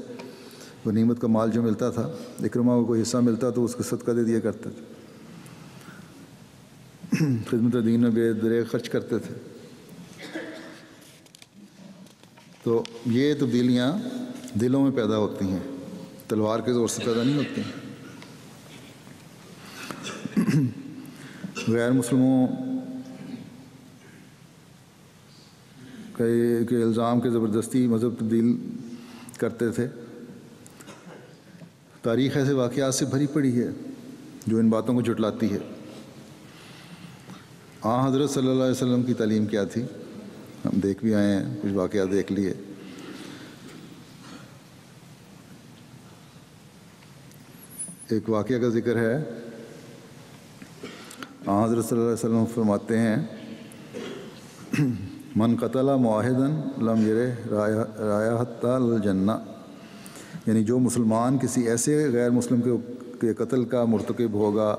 غنیمت کا مال جو ملتا تھا، اکرمہ کو کوئی حصہ ملتا تو اس کو صدقہ دے دیا کرتے تھے، خدمت دین میں بے دریغ خرچ کرتے تھے۔ تو یہ تبدیلیاں دلوں میں پیدا ہوتی ہیں، تلوار کے زور سے پیدا نہیں ہوتی ہیں۔ غیر مسلموں کے الزام کے زبردستی مذہب تبدیل کرتے تھے۔ تاریخ ایسے واقعات سے بھری پڑی ہے جو ان باتوں کو جھٹلاتی ہے۔ حضرت صلی اللہ علیہ وسلم کی تعلیم کیا تھی، ہم دیکھ بھی آئے ہیں، کچھ واقعات دیکھ لیے۔ ایک واقعہ کا ذکر ہے، حضرت صلی اللہ علیہ وسلم فرماتے ہیں، من قتل معاہداً لم یرہ رائحۃ الجنہ، یعنی جو مسلمان کسی ایسے غیر مسلم کے قتل کا مرتکب ہوگا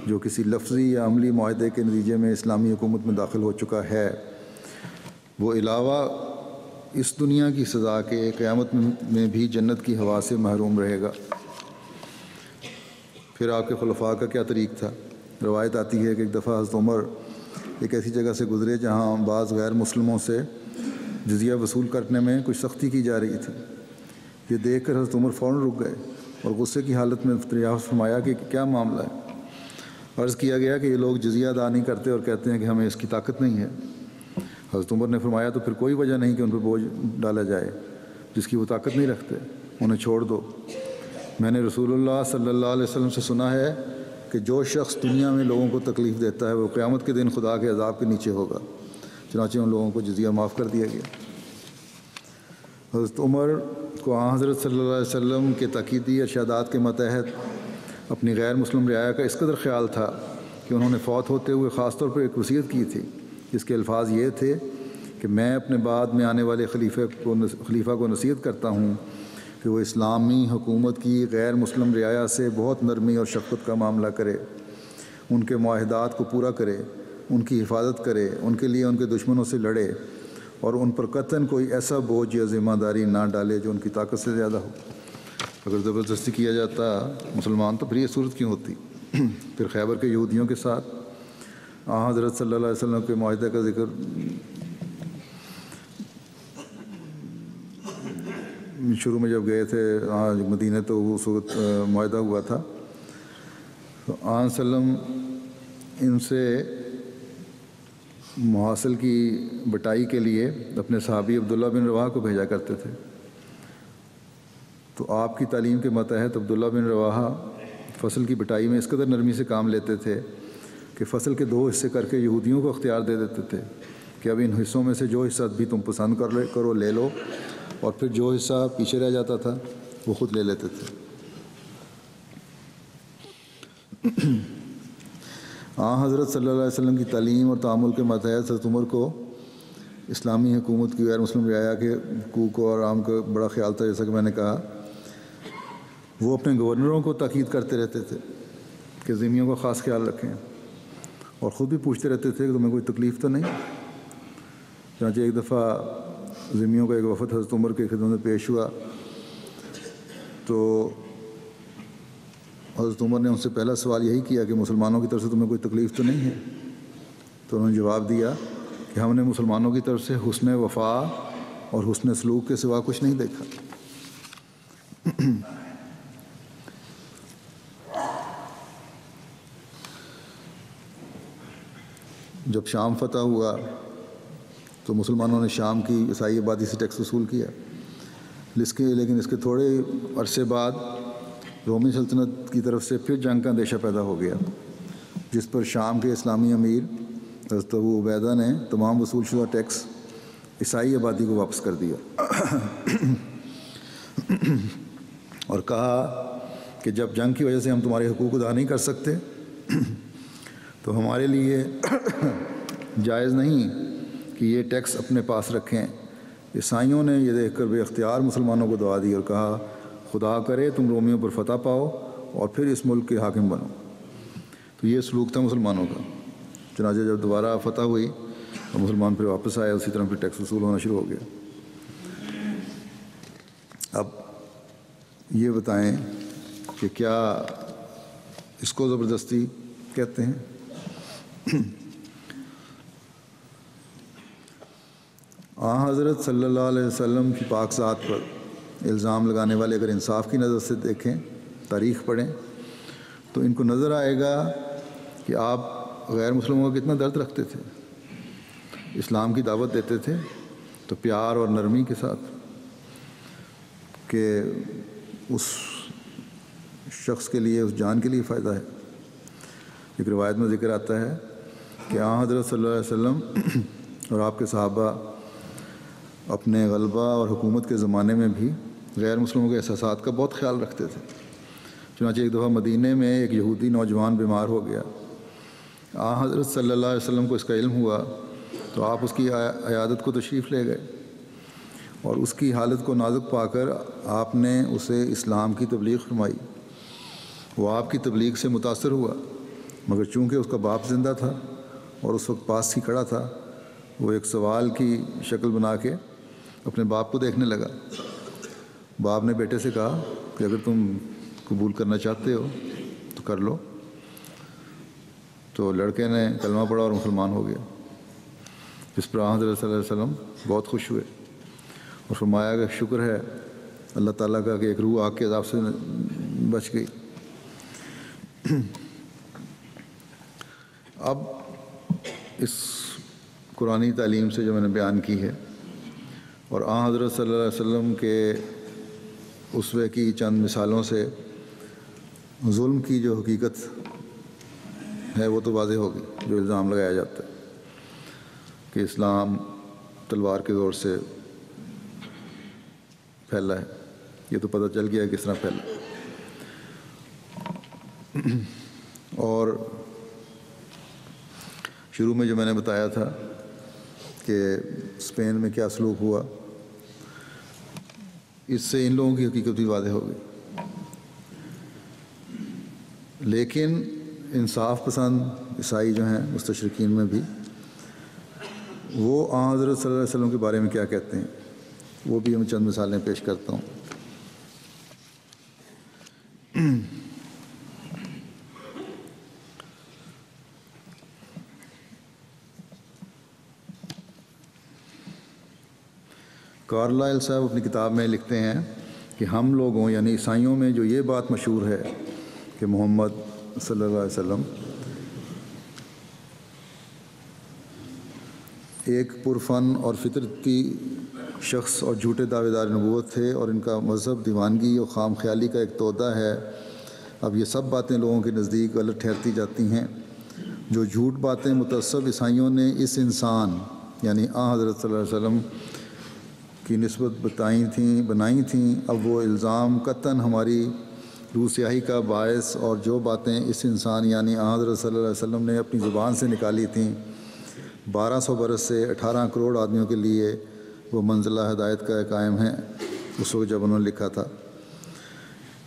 جو کسی لفظی یا عملی معاہدے کے نتیجے میں اسلامی حکومت میں داخل ہو چکا ہے، وہ علاوہ اس دنیا کی سزا کے قیامت میں بھی جنت کی ہوا سے محروم رہے گا۔ پھر آپ کے خلفاء کا کیا طریق تھا؟ روایت آتی ہے کہ ایک دفعہ حضرت عمر ایک ایسی جگہ سے گزرے جہاں بعض غیر مسلموں سے جزیہ وصول کرنے میں کچھ سختی کی جا رہی تھی۔ یہ دیکھ کر حضرت عمر فوراً رک گئے اور غصے کی حالت میں دریافت فرمایا کہ کیا معاملہ ہے۔ عرض کیا گیا کہ یہ لوگ جزیہ ادا نہیں کرتے اور کہتے ہیں کہ ہمیں اس کی طاقت نہیں ہے۔ حضرت عمر نے فرمایا تو پھر کوئی وجہ نہیں کہ ان پہ بوجھ ڈالا جائے جس کی وہ طاقت نہیں رکھتے، انہیں چھوڑ دو۔ میں نے رسول اللہ صلی اللہ علیہ وسلم سے سنا ہے کہ جو شخص دنیا میں لوگوں کو تکلیف دیتا ہے وہ قیامت کے دن خدا کے عذاب کے نیچے ہوگا۔ چنانچہ ان لوگوں کو جزیہ معاف کر دیا گیا۔ حضرت عمر کو حضرت صلی اللہ علیہ وسلم کے تاکیدی ارشادات کے ماتحت اپنی غیر مسلم رعایا کا اس قدر خیال تھا کہ انہوں نے فوت ہوتے ہوئے خاص طور پر ایک وصیت کی تھی جس کے الفاظ یہ تھے کہ میں اپنے بعد میں آنے والے خلیفہ کو نصیحت کرتا ہوں کہ وہ اسلامی حکومت کی غیر مسلم رعایا سے بہت نرمی اور شفقت کا معاملہ کرے، ان کے معاہدات کو پورا کرے، ان کی حفاظت کرے، ان کے لیے ان کے دشمنوں سے لڑے اور ان پر قطعاً کوئی ایسا بوجھ یا ذمہ داری نہ ڈالے جو ان کی طاقت سے زیادہ ہو۔ اگر زبردستی کیا جاتا مسلمان تو پھر یہ صورت کیوں ہوتی؟ پھر خیبر کے یہودیوں کے ساتھ حضرت صلی اللہ علیہ وسلم کے معاہدے کا ذکر شروع میں جب گئے تھے مدینہ تو اس وقت معاہدہ ہوا تھا، تو وسلم ان سے محاصل کی بٹائی کے لیے اپنے صحابی عبداللہ بن رواحہ کو بھیجا کرتے تھے۔ تو آپ کی تعلیم کے ماتحت عبداللہ بن رواحہ فصل کی بٹائی میں اس قدر نرمی سے کام لیتے تھے کہ فصل کے 2 حصے کر کے یہودیوں کو اختیار دے دیتے تھے کہ اب ان حصوں میں سے جو حصہ بھی تم پسند کرو لے لو، اور پھر جو حصہ پیچھے رہ جاتا تھا وہ خود لے لیتے تھے۔ حضرت صلی اللہ علیہ وسلم کی تعلیم اور تعامل کے ماتحت حضرت عمر کو اسلامی حکومت کی غیر مسلم رعایا کے حقوق و آرام کا بڑا خیال تھا۔ جیسا کہ میں نے کہا، وہ اپنے گورنروں کو تاکید کرتے رہتے تھے کہ ذمیوں کا خاص خیال رکھیں، اور خود بھی پوچھتے رہتے تھے کہ تمہیں کوئی تکلیف تو نہیں؟ چنانچہ ایک دفعہ ذمیوں کا ایک وفد حضرت عمر کے خدمت میں پیش ہوا، تو حضرت عمر نے ان سے پہلا سوال یہی کیا کہ مسلمانوں کی طرف سے تمہیں کوئی تکلیف تو نہیں ہے؟ تو انہوں نے جواب دیا کہ ہم نے مسلمانوں کی طرف سے حسن وفا اور حسن سلوک کے سوا کچھ نہیں دیکھا۔ جب شام فتح ہوا تو مسلمانوں نے شام کی عیسائی آبادی سے ٹیکس وصول کیا، لیکن اس کے تھوڑے عرصے بعد رومی سلطنت کی طرف سے پھر جنگ کا اندیشہ پیدا ہو گیا، جس پر شام کے اسلامی امیر حضرت ابو عبیدہ نے تمام وصول شدہ ٹیکس عیسائی آبادی کو واپس کر دیا اور کہا کہ جب جنگ کی وجہ سے ہم تمہارے حقوق ادا نہیں کر سکتے تو ہمارے لیے جائز نہیں کہ یہ ٹیکس اپنے پاس رکھیں۔ عیسائیوں نے یہ دیکھ کر بے اختیار مسلمانوں کو دعا دی اور کہا، خدا کرے تم رومیوں پر فتح پاؤ اور پھر اس ملک کے حاکم بنو۔ تو یہ سلوک تھا مسلمانوں کا۔ چنانچہ جب دوبارہ فتح ہوئی تو مسلمان پھر واپس آئے، اسی طرح پھر ٹیکس وصول ہونا شروع ہو گیا۔ اب یہ بتائیں کہ کیا اس کو زبردستی کہتے ہیں؟ حضرت صلی اللہ علیہ وسلم کی پاک ذات پر الزام لگانے والے اگر انصاف کی نظر سے دیکھیں، تاریخ پڑھیں، تو ان کو نظر آئے گا کہ آپ غیر مسلموں کا کتنا درد رکھتے تھے، اسلام کی دعوت دیتے تھے تو پیار اور نرمی کے ساتھ کہ اس شخص کے لیے، اس جان کے لیے فائدہ ہے۔ ایک روایت میں ذکر آتا ہے کہ حضرت صلی اللہ علیہ وسلم اور آپ کے صحابہ اپنے غلبہ اور حکومت کے زمانے میں بھی غیر مسلموں کے احساسات کا بہت خیال رکھتے تھے۔ چنانچہ ایک دفعہ مدینہ میں ایک یہودی نوجوان بیمار ہو گیا۔ حضرت صلی اللہ علیہ وسلم کو اس کا علم ہوا تو آپ اس کی عیادت کو تشریف لے گئے، اور اس کی حالت کو نازک پا کر آپ نے اسے اسلام کی تبلیغ فرمائی۔ وہ آپ کی تبلیغ سے متاثر ہوا، مگر چونکہ اس کا باپ زندہ تھا اور اس وقت پاس ہی کھڑا تھا، وہ ایک سوال کی شکل بنا کے اپنے باپ کو دیکھنے لگا۔ باپ نے بیٹے سے کہا کہ اگر تم قبول کرنا چاہتے ہو تو کر لو۔ تو لڑکے نے کلمہ پڑھا اور مسلمان ہو گیا، جس پر حضرت صلی اللہ علیہ وسلم بہت خوش ہوئے اور فرمایا کہ شکر ہے اللہ تعالیٰ کا کہ ایک روح آگ کے عذاب سے بچ گئی۔ اب اس قرآنی تعلیم سے جو میں نے بیان کی ہے اور حضرت صلی اللہ علیہ وسلم کے اسوے کی چند مثالوں سے ظلم کی جو حقیقت ہے وہ تو واضح ہوگی، جو الزام لگایا جاتا ہے کہ اسلام تلوار کے زور سے پھیلا ہے، یہ تو پتہ چل گیا کس طرح پھیلا۔ اور شروع میں جو میں نے بتایا تھا کہ اسپین میں کیا سلوک ہوا، اس سے ان لوگوں کی حقیقت بھی واضح ہو گئی۔ لیکن انصاف پسند عیسائی جو ہیں مستشرقین میں بھی وہ حضرت صلی اللہ علیہ وسلم کے بارے میں کیا کہتے ہیں، وہ بھی میں چند مثالیں پیش کرتا ہوں۔ کارلائل صاحب اپنی کتاب میں لکھتے ہیں کہ ہم لوگوں یعنی عیسائیوں میں جو یہ بات مشہور ہے کہ محمد صلی اللہ علیہ وسلم ایک پرفن اور فطرتی شخص اور جھوٹے دعوے دار نبوت تھے، اور ان کا مذہب دیوانگی اور خام خیالی کا ایک تودہ ہے۔ اب یہ سب باتیں لوگوں کے نزدیک غلط ٹھہرتی جاتی ہیں۔ جو جھوٹ باتیں متعصب عیسائیوں نے اس انسان یعنی حضرت صلی اللہ علیہ وسلم کی نسبت بنائی تھیں، اب وہ الزام قطعاً ہماری روح سیاہی کا باعث، اور جو باتیں اس انسان یعنی حضرت صلی اللہ علیہ وسلم نے اپنی زبان سے نکالی تھیں 1200 برس سے 18 کروڑ آدمیوں کے لیے وہ منزلہ ہدایت کا قائم ہیں اس وقت جب انہوں نے لکھا تھا۔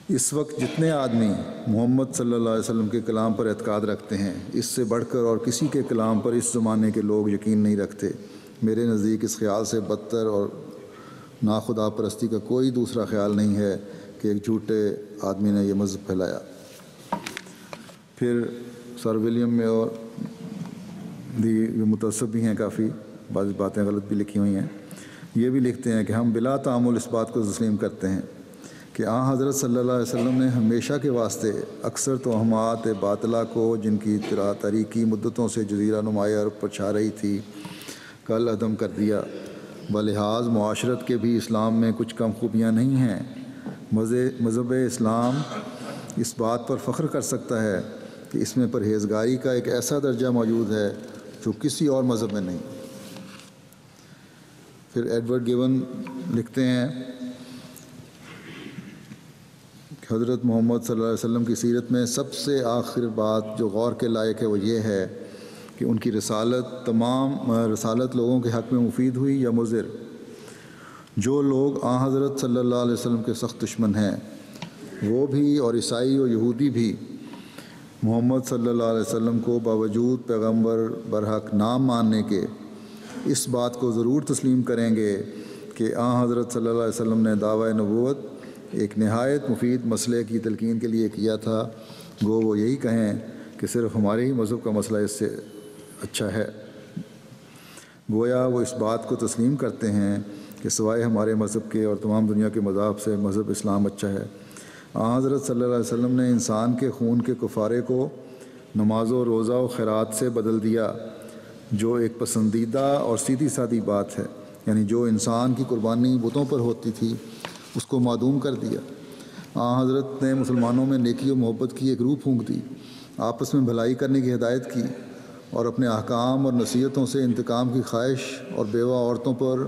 اس وقت جتنے آدمی محمد صلی اللہ علیہ وسلم کے کلام پر اعتقاد رکھتے ہیں، اس سے بڑھ کر اور کسی کے کلام پر اس زمانے کے لوگ یقین نہیں رکھتے۔ میرے نزدیک اس خیال سے بدتر اور ناخدا پرستی کا کوئی دوسرا خیال نہیں ہے کہ ایک جھوٹے آدمی نے یہ مذہب پھیلایا۔ پھر سر ولیم میں اور متعصب بھی ہیں، کافی بعض باتیں غلط بھی لکھی ہوئی ہیں، یہ بھی لکھتے ہیں کہ ہم بلا تعامل اس بات کو تسلیم کرتے ہیں کہ حضرت صلی اللہ علیہ وسلم نے ہمیشہ کے واسطے اکثر توہمات باطلہ کو جن کی تاریخی مدتوں سے جزیرہ نمایاں عرب پر چھا رہی تھی کل عدم کر دیا۔ بلحاظ معاشرت کے بھی اسلام میں کچھ کم خوبیاں نہیں ہیں۔ مذہب اسلام اس بات پر فخر کر سکتا ہے کہ اس میں پرہیزگاری کا ایک ایسا درجہ موجود ہے جو کسی اور مذہب میں نہیں۔ پھر ایڈورڈ گیون لکھتے ہیں کہ حضرت محمد صلی اللہ علیہ وسلم کی سیرت میں سب سے آخر بات جو غور کے لائق ہے وہ یہ ہے کہ ان کی رسالت لوگوں کے حق میں مفید ہوئی یا مضر۔ جو لوگ حضرت صلی اللہ علیہ وسلم کے سخت دشمن ہیں، وہ بھی اور عیسائی اور یہودی بھی محمد صلی اللہ علیہ وسلم کو باوجود پیغمبر برحق نام ماننے کے اس بات کو ضرور تسلیم کریں گے کہ حضرت صلی اللہ علیہ وسلم نے دعویٰ نبوت ایک نہایت مفید مسئلے کی تلقین کے لیے کیا تھا، گو وہ یہی کہیں کہ صرف ہمارے ہی مذہب کا مسئلہ اس سے اچھا ہے۔ گویا وہ اس بات کو تسلیم کرتے ہیں کہ سوائے ہمارے مذہب کے اور تمام دنیا کے مذاہب سے مذہب اسلام اچھا ہے۔ حضرت صلی اللہ علیہ وسلم نے انسان کے خون کے کفارے کو نماز و روزہ و خیرات سے بدل دیا، جو ایک پسندیدہ اور سیدھی سادی بات ہے، یعنی جو انسان کی قربانی بتوں پر ہوتی تھی اس کو معدوم کر دیا۔ حضرت نے مسلمانوں میں نیکی و محبت کی ایک روح پھونک دی، آپس میں بھلائی کرنے کی ہدایت کی، اور اپنے احکام اور نصیحتوں سے انتقام کی خواہش اور بیوہ عورتوں پر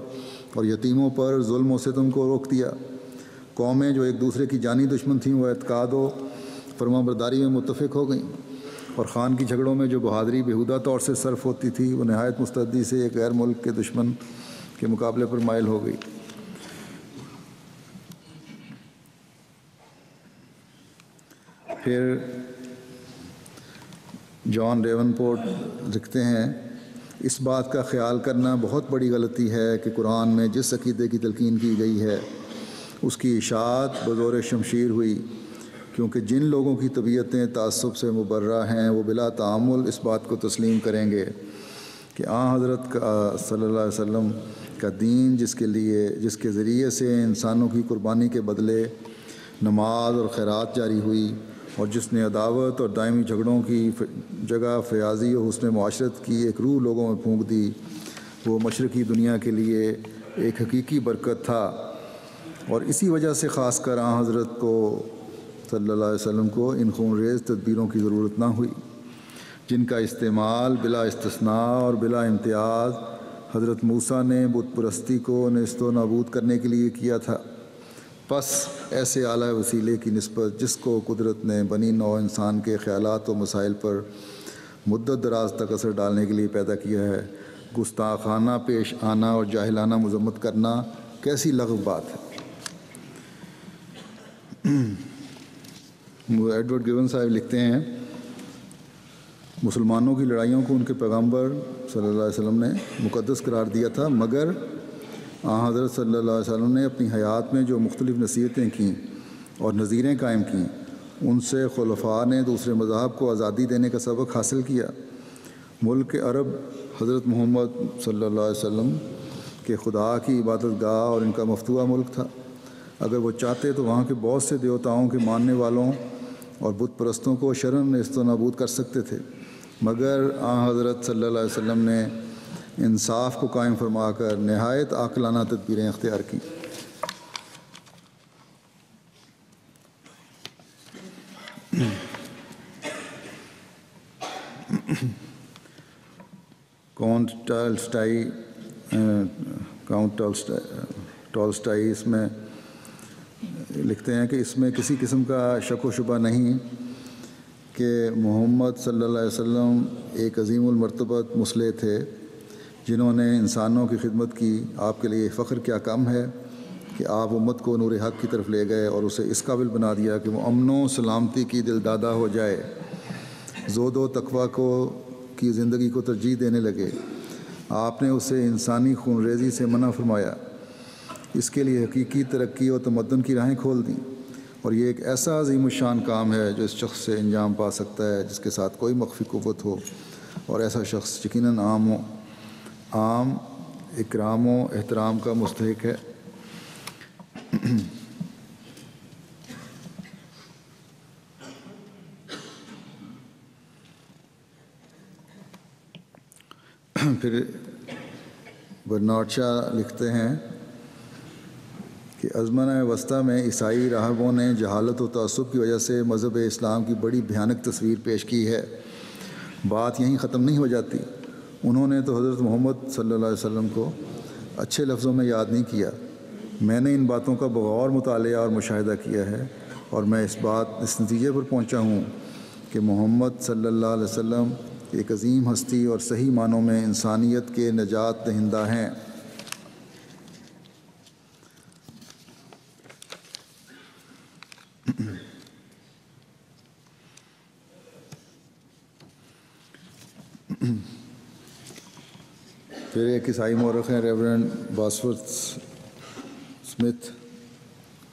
اور یتیموں پر ظلم و ستم کو روک دیا۔ قومیں جو ایک دوسرے کی جانی دشمن تھیں وہ اعتقاد و فرما برداری میں متفق ہو گئیں، اور خان کی جھگڑوں میں جو بہادری بیہودہ طور سے صرف ہوتی تھی وہ نہایت مستعدی سے ایک غیر ملک کے دشمن کے مقابلے پر مائل ہو گئی۔ پھر جان ریون پورٹ لکھتے ہیں اس بات کا خیال کرنا بہت بڑی غلطی ہے کہ قرآن میں جس عقیدے کی تلقین کی گئی ہے اس کی اشاعت بزور شمشیر ہوئی، کیونکہ جن لوگوں کی طبیعتیں تعصب سے مبرہ ہیں وہ بلا تعامل اس بات کو تسلیم کریں گے کہ حضرت صلی اللہ علیہ وسلم کا دین جس کے ذریعے سے انسانوں کی قربانی کے بدلے نماز اور خیرات جاری ہوئی، اور جس نے عداوت اور دائمی جھگڑوں کی جگہ فیاضی و حسن معاشرت کی ایک روح لوگوں میں پھونک دی، وہ مشرقی دنیا کے لیے ایک حقیقی برکت تھا، اور اسی وجہ سے خاص کر حضرت کو صلی اللہ علیہ وسلم کو ان خونریز تدبیروں کی ضرورت نہ ہوئی، جن کا استعمال بلا استثناء اور بلا امتیاز حضرت موسیٰ نے بت پرستی کو نیست و نابود کرنے کے لیے کیا تھا۔ پس ایسے اعلیٰ وسیلے کی نسبت جس کو قدرت نے بنی نوع انسان کے خیالات و مسائل پر مدت دراز تک اثر ڈالنے کے لیے پیدا کیا ہے، گستاخانہ پیش آنا اور جاہلانہ مذمت کرنا کیسی لغو بات ہے۔ ایڈورڈ گیون صاحب لکھتے ہیں مسلمانوں کی لڑائیوں کو ان کے پیغمبر صلی اللہ علیہ وسلم نے مقدس قرار دیا تھا، مگر حضرت صلی اللہ علیہ وسلم نے اپنی حیات میں جو مختلف نصیحتیں کیں اور نظیریں قائم کیں، ان سے خلفاء نے دوسرے مذاہب کو آزادی دینے کا سبق حاصل کیا۔ ملک عرب حضرت محمد صلی اللہ علیہ وسلم کے خدا کی عبادت گاہ اور ان کا مفتوحہ ملک تھا۔ اگر وہ چاہتے تو وہاں کے بہت سے دیوتاؤں کے ماننے والوں اور بت پرستوں کو شرن نیست و نابود کر سکتے تھے، مگر حضرت صلی اللہ علیہ وسلم نے انصاف کو قائم فرما کر نہایت عاقلانہ تدبیریں اختیار کیں۔ کاؤنٹ ٹالسٹائی اس میں لکھتے ہیں کہ اس میں کسی قسم کا شک و شبہ نہیں کہ محمد صلی اللہ علیہ وسلم ایک عظیم المرتبت مصلح تھے جنہوں نے انسانوں کی خدمت کی۔ آپ کے لیے فخر کیا کم ہے کہ آپ امت کو نور حق کی طرف لے گئے اور اسے اس قابل بنا دیا کہ وہ امن و سلامتی کی دل دادہ ہو جائے، زہد و تقویٰ کی زندگی کو ترجیح دینے لگے۔ آپ نے اسے انسانی خون ریزی سے منع فرمایا، اس کے لیے حقیقی ترقی اور تمدن کی راہیں کھول دیں، اور یہ ایک ایسا عظیم الشان کام ہے جو اس شخص سے انجام پا سکتا ہے جس کے ساتھ کوئی مخفی قوت ہو، اور ایسا شخص یقیناً عام اکرام و احترام کا مستحق ہے۔ پھر برنارڈ شاہ لکھتے ہیں کہ ازمنہ وسطیٰ میں عیسائی راہبوں نے جہالت و تعصب کی وجہ سے مذہب اسلام کی بڑی بھیانک تصویر پیش کی ہے۔ بات یہیں ختم نہیں ہو جاتی۔ انہوں نے تو حضرت محمد صلی اللہ علیہ وسلم کو اچھے لفظوں میں یاد نہیں کیا۔ میں نے ان باتوں کا بغور مطالعہ اور مشاہدہ کیا ہے، اور میں اس نتیجے پر پہنچا ہوں کہ محمد صلی اللہ علیہ وسلم ایک عظیم ہستی اور صحیح معنوں میں انسانیت کے نجات دہندہ ہیں۔ پھر ایک عیسائی مورخ ہیں ریورنڈ باسورتھ اسمتھ،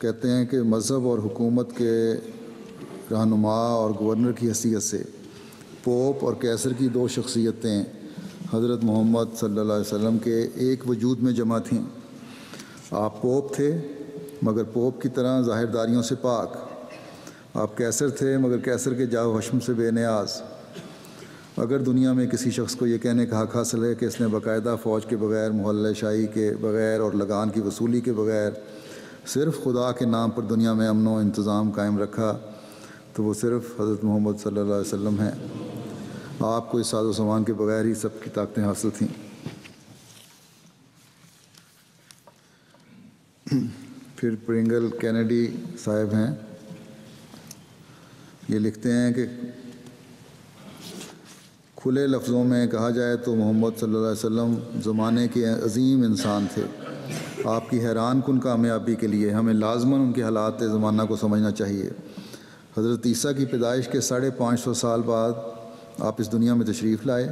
کہتے ہیں کہ مذہب اور حکومت کے رہنما اور گورنر کی حیثیت سے پوپ اور کیسر کی دو شخصیتیں حضرت محمد صلی اللہ علیہ وسلم کے ایک وجود میں جمع تھیں۔ آپ پوپ تھے مگر پوپ کی طرح ظاہرداریوں سے پاک، آپ کیسر تھے مگر کیسر کے جاہ و حشم سے بے نیاز۔ اگر دنیا میں کسی شخص کو یہ کہنے کا حق حاصل ہے کہ اس نے باقاعدہ فوج کے بغیر، محلہ شاہی کے بغیر اور لگان کی وصولی کے بغیر صرف خدا کے نام پر دنیا میں امن و انتظام قائم رکھا، تو وہ صرف حضرت محمد صلی اللہ علیہ وسلم ہیں۔ آپ کو اس ساز و سامان کے بغیر ہی سب کی طاقتیں حاصل تھیں۔ پھر پرنگل کینیڈی صاحب ہیں، یہ لکھتے ہیں کہ کھلے لفظوں میں کہا جائے تو محمد صلی اللہ علیہ وسلم زمانے کے عظیم انسان تھے۔ آپ کی حیران کن کامیابی کے لیے ہمیں لازماً ان کے حالات زمانہ کو سمجھنا چاہیے۔ حضرت عیسیٰ کی پیدائش کے 550 سال بعد آپ اس دنیا میں تشریف لائے۔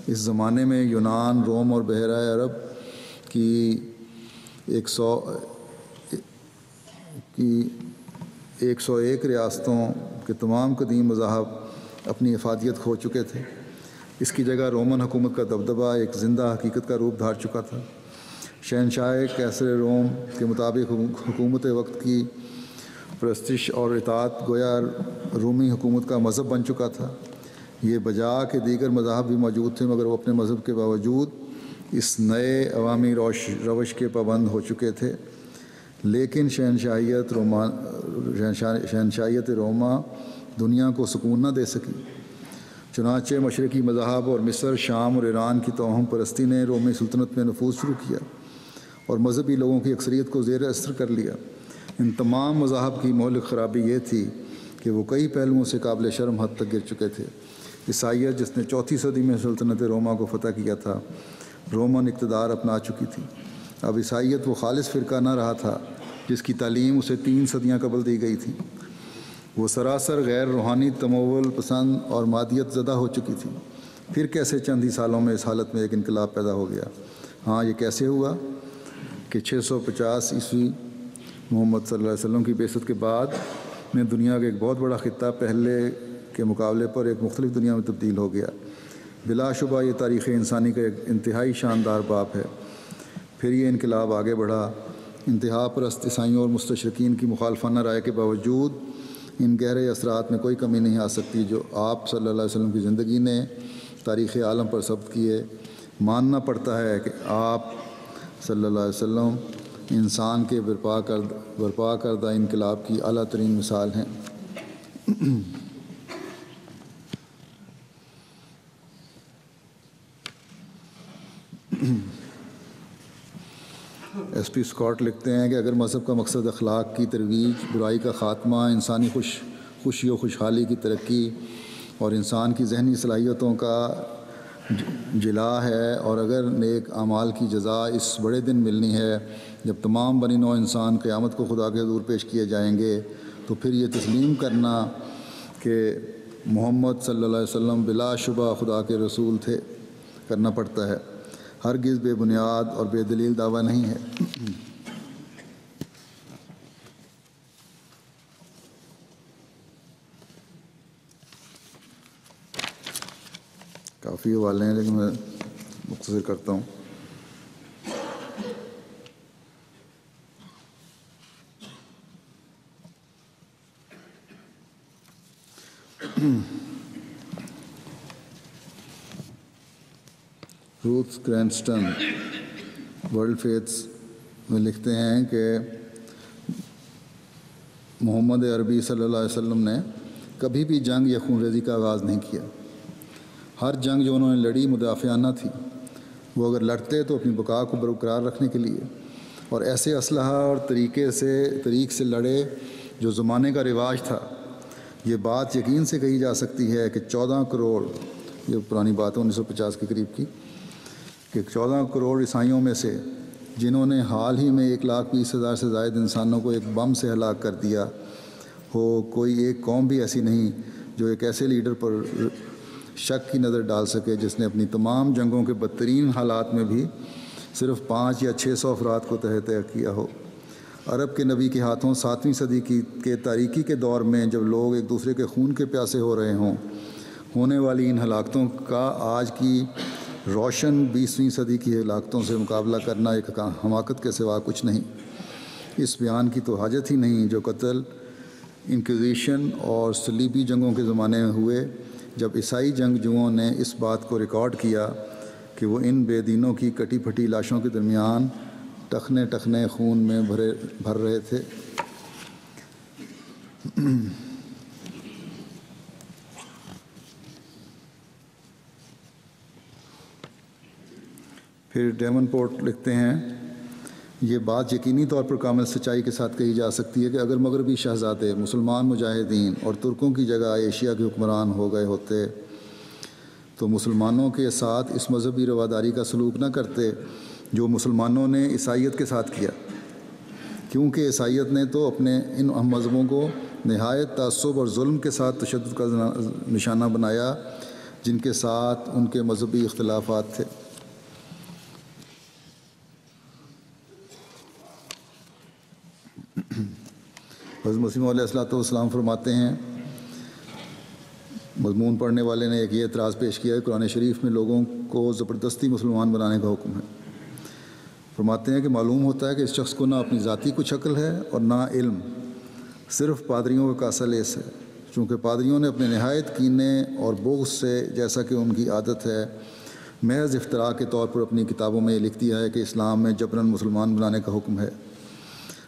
اس زمانے میں یونان، روم اور بحیرہ عرب کی 101 ریاستوں کے تمام قدیم مذاہب اپنی افادیت کھو چکے تھے۔ اس کی جگہ رومن حکومت کا دبدبہ ایک زندہ حقیقت کا روپ دھار چکا تھا۔ شہنشاہ کیسر روم کے مطابق حکومت وقت کی پرستش اور اطاعت گویا رومی حکومت کا مذہب بن چکا تھا۔ یہ بجا کہ دیگر مذاہب بھی موجود تھے، مگر وہ اپنے مذہب کے باوجود اس نئے عوامی روش کے پابند ہو چکے تھے۔ لیکن شہنشاہیت روما دنیا کو سکون نہ دے سکی۔ چنانچہ مشرقی مذاہب اور مصر، شام اور ایران کی توہم پرستی نے رومی سلطنت میں نفوذ شروع کیا اور مذہبی لوگوں کی اکثریت کو زیر اثر کر لیا۔ ان تمام مذاہب کی مہلک خرابی یہ تھی کہ وہ کئی پہلوؤں سے قابل شرم حد تک گر چکے تھے۔ عیسائیت جس نے 4 صدی میں سلطنت روما کو فتح کیا تھا، رومن اقتدار اپنا چکی تھی۔ اب عیسائیت وہ خالص فرقہ نہ رہا تھا جس کی تعلیم اسے 3 صدیاں قبل دی گئی تھی۔ وہ سراسر غیر روحانی تمول پسند اور مادیت زدہ ہو چکی تھی۔ پھر کیسے چند ہی سالوں میں اس حالت میں ایک انقلاب پیدا ہو گیا؟ ہاں، یہ کیسے ہوا کہ 650 عیسوی محمد صلی اللہ علیہ وسلم کی بعثت کے بعد میں دنیا کا ایک بہت بڑا خطہ پہلے کے مقابلے پر ایک مختلف دنیا میں تبدیل ہو گیا۔ بلا شبہ یہ تاریخ انسانی کا ایک انتہائی شاندار باب ہے۔ پھر یہ انقلاب آگے بڑھا۔ انتہا پرست عیسائیوں اور مستشرقین کی مخالفانہ رائے کے باوجود ان گہرے اثرات میں کوئی کمی نہیں آ سکتی جو آپ صلی اللہ علیہ وسلم کی زندگی نے تاریخ عالم پر ثبت کیے۔ ماننا پڑتا ہے کہ آپ صلی اللہ علیہ وسلم انسان کے برپا کردہ انقلاب کی اعلیٰ ترین مثال ہیں۔ ایس پی اسکاٹ لکھتے ہیں کہ اگر مذہب کا مقصد اخلاق کی ترویج، برائی کا خاتمہ، انسانی خوشی و خوشحالی کی ترقی اور انسان کی ذہنی صلاحیتوں کا جلا ہے، اور اگر نیک اعمال کی جزا اس بڑے دن ملنی ہے جب تمام بنی نوع انسان قیامت کو خدا کے حضور پیش کیے جائیں گے، تو پھر یہ تسلیم کرنا کہ محمد صلی اللہ علیہ وسلم بلا شبہ خدا کے رسول تھے کرنا پڑتا ہے۔ ہرگز بے بنیاد اور بے دلیل دعویٰ نہیں ہے۔ کافی حوالے ہیں لیکن میں مختصر کرتا ہوں۔ روتھ کرینسٹن ورلڈ فیتھس میں لکھتے ہیں کہ محمد عربی صلی اللہ علیہ وسلم نے کبھی بھی جنگ یا خون ریزی کا آغاز نہیں کیا۔ ہر جنگ جو انہوں نے لڑی مدافعانہ تھی۔ وہ اگر لڑتے تو اپنی بقا کو برقرار رکھنے کے لیے، اور ایسے اسلحہ اور طریق سے لڑے جو زمانے کا رواج تھا۔ یہ بات یقین سے کہی جا سکتی ہے کہ 14 کروڑ، یہ پرانی بات ہے 1950 کے قریب کی، کہ 14 کروڑ عیسائیوں میں سے جنہوں نے حال ہی میں 1,20,000 سے زائد انسانوں کو ایک بم سے ہلاک کر دیا ہو، کوئی ایک قوم بھی ایسی نہیں جو ایک ایسے لیڈر پر شک کی نظر ڈال سکے جس نے اپنی تمام جنگوں کے بدترین حالات میں بھی صرف 500 یا 600 افراد کو تحت کیا ہو۔ عرب کے نبی کے ہاتھوں 7ویں صدی کے تاریکی کے دور میں جب لوگ ایک دوسرے کے خون کے پیاسے ہو رہے ہوں، ہونے والی ان ہلاکتوں کا آج کی روشن 20ویں صدی کی ہلاکتوں سے مقابلہ کرنا ایک حماقت کے سوا کچھ نہیں۔ اس بیان کی تو حاجت ہی نہیں جو قتل، انکوزیشن اور صلیبی جنگوں کے زمانے میں ہوئے، جب عیسائی جنگجوؤں نے اس بات کو ریکارڈ کیا کہ وہ ان بے دینوں کی کٹی پھٹی لاشوں کے درمیان ٹخنے ٹخنے خون میں بھر رہے تھے۔ پھر ڈیمن پورٹ لکھتے ہیں، یہ بات یقینی طور پر کامل سچائی کے ساتھ کہی جا سکتی ہے کہ اگر مغربی شہزادے مسلمان مجاہدین اور ترکوں کی جگہ ایشیا کے حکمران ہو گئے ہوتے تو مسلمانوں کے ساتھ اس مذہبی رواداری کا سلوک نہ کرتے جو مسلمانوں نے عیسائیت کے ساتھ کیا، کیونکہ عیسائیت نے تو اپنے ان مذہبوں کو نہایت تعصب اور ظلم کے ساتھ تشدد کا نشانہ بنایا جن کے ساتھ ان کے مذہبی اختلافات تھے۔ حضرت مسیح علیہ الصلوۃ والسلام فرماتے ہیں، مضمون پڑھنے والے نے ایک یہ اعتراض پیش کیا ہے، قرآن شریف میں لوگوں کو زبردستی مسلمان بنانے کا حکم ہے۔ فرماتے ہیں کہ معلوم ہوتا ہے کہ اس شخص کو نہ اپنی ذاتی کچھ عقل ہے اور نہ علم، صرف پادریوں کا کاسا لیس ہے، چونکہ پادریوں نے اپنے نہایت کینے اور بغض سے، جیسا کہ ان کی عادت ہے، محض افتراء کے طور پر اپنی کتابوں میں یہ لکھ دیا ہے کہ اسلام میں جبراً مسلمان بنانے کا حکم ہے۔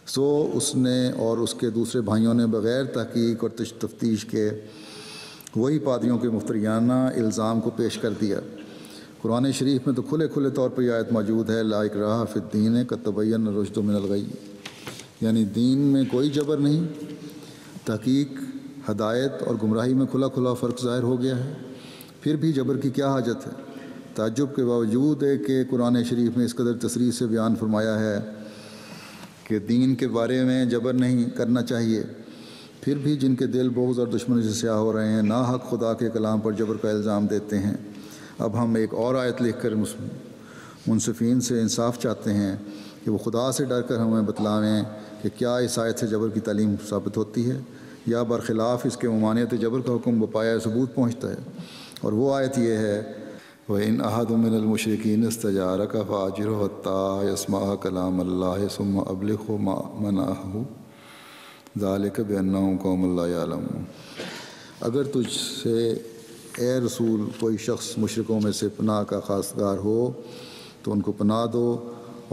سو اس نے اور اس کے دوسرے بھائیوں نے بغیر تحقیق اور تفتیش کے وہی پادریوں کے مفتریانہ الزام کو پیش کر دیا۔ قرآن شریف میں تو کھلے طور پر یہ آیت موجود ہے، لا اکراہ فی الدین قد تبین الرشد من الغی، یعنی دین میں کوئی جبر نہیں، تحقیق، ہدایت اور گمراہی میں کھلا فرق ظاہر ہو گیا ہے، پھر بھی جبر کی کیا حاجت ہے؟ تعجب کے باوجود ہے کہ قرآن شریف میں اس قدر تصریح سے بیان فرمایا ہے کہ دین کے بارے میں جبر نہیں کرنا چاہیے، پھر بھی جن کے دل بغض اور دشمنی سے سیاہ ہو رہے ہیں، ناحق خدا کے کلام پر جبر کا الزام دیتے ہیں۔ اب ہم ایک اور آیت لکھ کر منصفین سے انصاف چاہتے ہیں کہ وہ خدا سے ڈر کر ہمیں بتلائیں کہ کیا اس آیت سے جبر کی تعلیم ثابت ہوتی ہے یا برخلاف اس کے ممانعت جبر کا حکم بپایا ثبوت پہنچتا ہے۔ اور وہ آیت یہ ہے، وَإِنْ أَحَدٌ مِّنَ الْمُشْرِكِينَ اسْتَجَارَكَ فَأَجِرْهُ حَتَّىٰ يَسْمَعَ كَلَامَ اللَّهِ ثُمَّ أَبْلِغْهُ مَأْمَنَهُ ذَلِكَ بِأَنَّهُمْ قَوْمٌ لَّا يَعْلَمُونَ۔ اگر تجھ سے اے رسول کوئی شخص مشرکوں میں سے پناہ کا خواستگار ہو تو ان کو پناہ دو،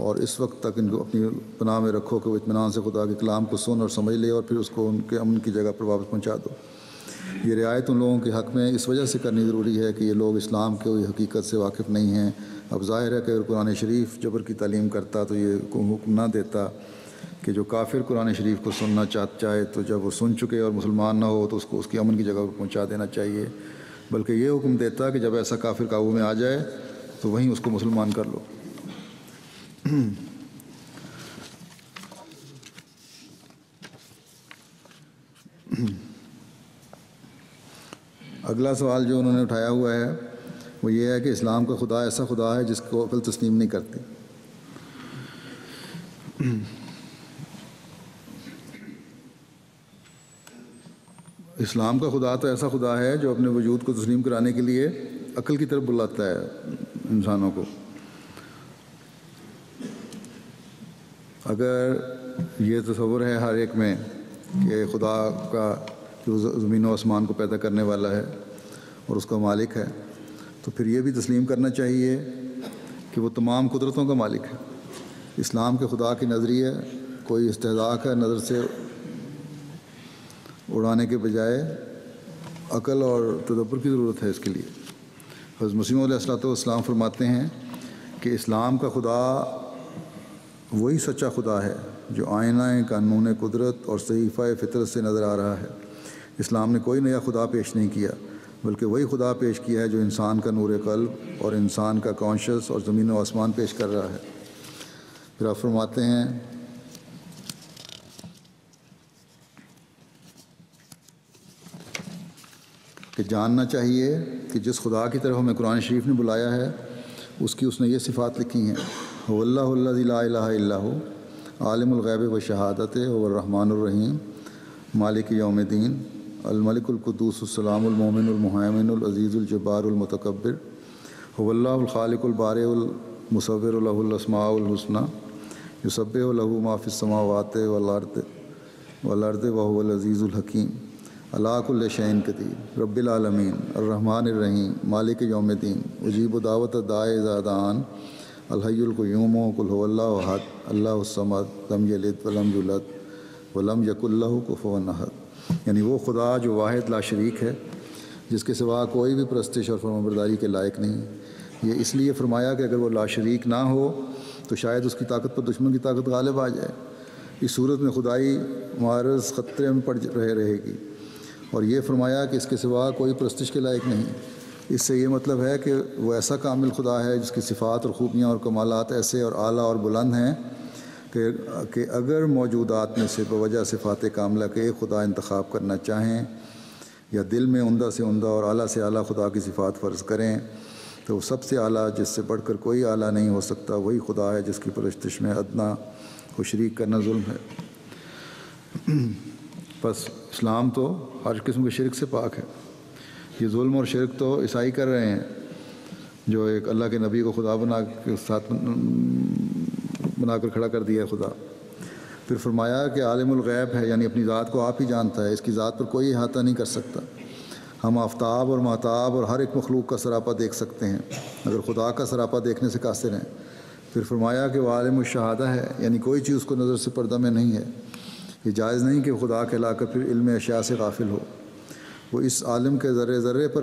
اور اس وقت تک ان کو اپنی پناہ میں رکھو کہ وہ اطمینان سے خدا کے کلام کو سن اور سمجھ لے، اور پھر اس کو ان کے امن کی جگہ پر واپس پہنچا دو۔ یہ رعایت ان لوگوں کے حق میں اس وجہ سے کرنی ضروری ہے کہ یہ لوگ اسلام کے حقیقت سے واقف نہیں ہیں۔ اب ظاہر ہے کہ اگر قرآن شریف جبر کی تعلیم کرتا تو یہ حکم نہ دیتا کہ جو کافر قرآن شریف کو سننا چاہے تو جب وہ سن چکے اور مسلمان نہ ہو تو اس کی امن کی جگہ پر پہنچا دینا چاہیے، بلکہ یہ حکم دیتا کہ جب ایسا کافر قابو میں آ جائے تو وہیں اس کو مسلمان کر لو۔ اگلا سوال جو انہوں نے اٹھایا ہوا ہے وہ یہ ہے کہ اسلام کا خدا ایسا خدا ہے جس کو عقل تسلیم نہیں کرتی۔ اسلام کا خدا تو ایسا خدا ہے جو اپنے وجود کو تسلیم کرانے کے لیے عقل کی طرف بلاتا ہے انسانوں کو۔ اگر یہ تصور ہے ہر ایک میں کہ خدا کا جو زمین و آسمان کو پیدا کرنے والا ہے اور اس کا مالک ہے، تو پھر یہ بھی تسلیم کرنا چاہیے کہ وہ تمام قدرتوں کا مالک ہے۔ اسلام کے خدا کی نظریہ کوئی استہزاء کا نظر سے اڑانے کے بجائے عقل اور تدبر کی ضرورت ہے اس کے لیے۔ حضرت مسیح علیہ السلام فرماتے ہیں کہ اسلام کا خدا وہی سچا خدا ہے جو آئینہ قانون قدرت اور صحیفہ فطرت سے نظر آ رہا ہے۔ اسلام نے کوئی نیا خدا پیش نہیں کیا، بلکہ وہی خدا پیش کیا ہے جو انسان کا نور قلب اور انسان کا کانشس اور زمین و آسمان پیش کر رہا ہے۔ پھر آپ فرماتے ہیں کہ جاننا چاہیے کہ جس خدا کی طرف ہمیں قرآن شریف نے بلایا ہے اس نے یہ صفات لکھی ہیں، هو اللہ الذی لا الہ الا هو عالم الغیب والشہادۃ هو الرحمن الرحیم مالک یوم الدین الملک القدوس السلام المومن المہیمن العزیز الجبار المتکبر هو اللہ الخالق البارئ المصور له الاسماء الحسنى یسبح له ما فی السماوات والارض وهو العزیز الحکیم علی کل شیء قدیر رب العالمین الرحمن الرحیم مالک یوم الدین اجیب دعوت الداعی اذا دعان الحی القیوم قل هو اللہ احد اللہ الصمد لم یلد ولم یولد ولم یکن لہ کفوا احد۔ یعنی وہ خدا جو واحد لا شریک ہے، جس کے سوا کوئی بھی پرستش اور فرمانبرداری کے لائق نہیں۔ یہ اس لیے فرمایا کہ اگر وہ لا شریک نہ ہو تو شاید اس کی طاقت پر دشمن کی طاقت غالب آ جائے۔ اس صورت میں خدائی معارض خطرے میں پڑ رہے گی۔ اور یہ فرمایا کہ اس کے سوا کوئی پرستش کے لائق نہیں۔ اس سے یہ مطلب ہے کہ وہ ایسا کامل خدا ہے جس کی صفات اور خوبیاں اور کمالات ایسے اور اعلیٰ اور بلند ہیں کہ اگر موجودات میں سے بوجہ صفات کاملہ کے ایک خدا انتخاب کرنا چاہیں یا دل میں عمدہ سے عمدہ اور اعلیٰ سے اعلیٰ خدا کی صفات فرض کریں تو وہ سب سے اعلیٰ جس سے بڑھ کر کوئی اعلیٰ نہیں ہو سکتا وہی خدا ہے جس کی پرستش میں ادنا کو شریک کرنا ظلم ہے۔ بس اسلام تو ہر قسم کے شرک سے پاک ہے۔ یہ ظلم اور شرک تو عیسائی کر رہے ہیں جو ایک اللہ کے نبی کو خدا بنا کر کھڑا کر دیا ہے خدا۔ پھر فرمایا کہ عالم الغیب ہے، یعنی اپنی ذات کو آپ ہی جانتا ہے، اس کی ذات پر کوئی احاطہ نہیں کر سکتا۔ ہم آفتاب اور مہتاب اور ہر ایک مخلوق کا سراپا دیکھ سکتے ہیں اگر خدا کا سراپا دیکھنے سے قاصر ہیں۔ پھر فرمایا کہ وہ عالم الشہادہ ہے، یعنی کوئی چیز اس کو نظر سے پردہ میں نہیں ہے۔ یہ جائز نہیں کہ خدا کہلا کر پھر علم اشیاء سے غافل ہو۔ وہ اس عالم کے ذرے ذرے پر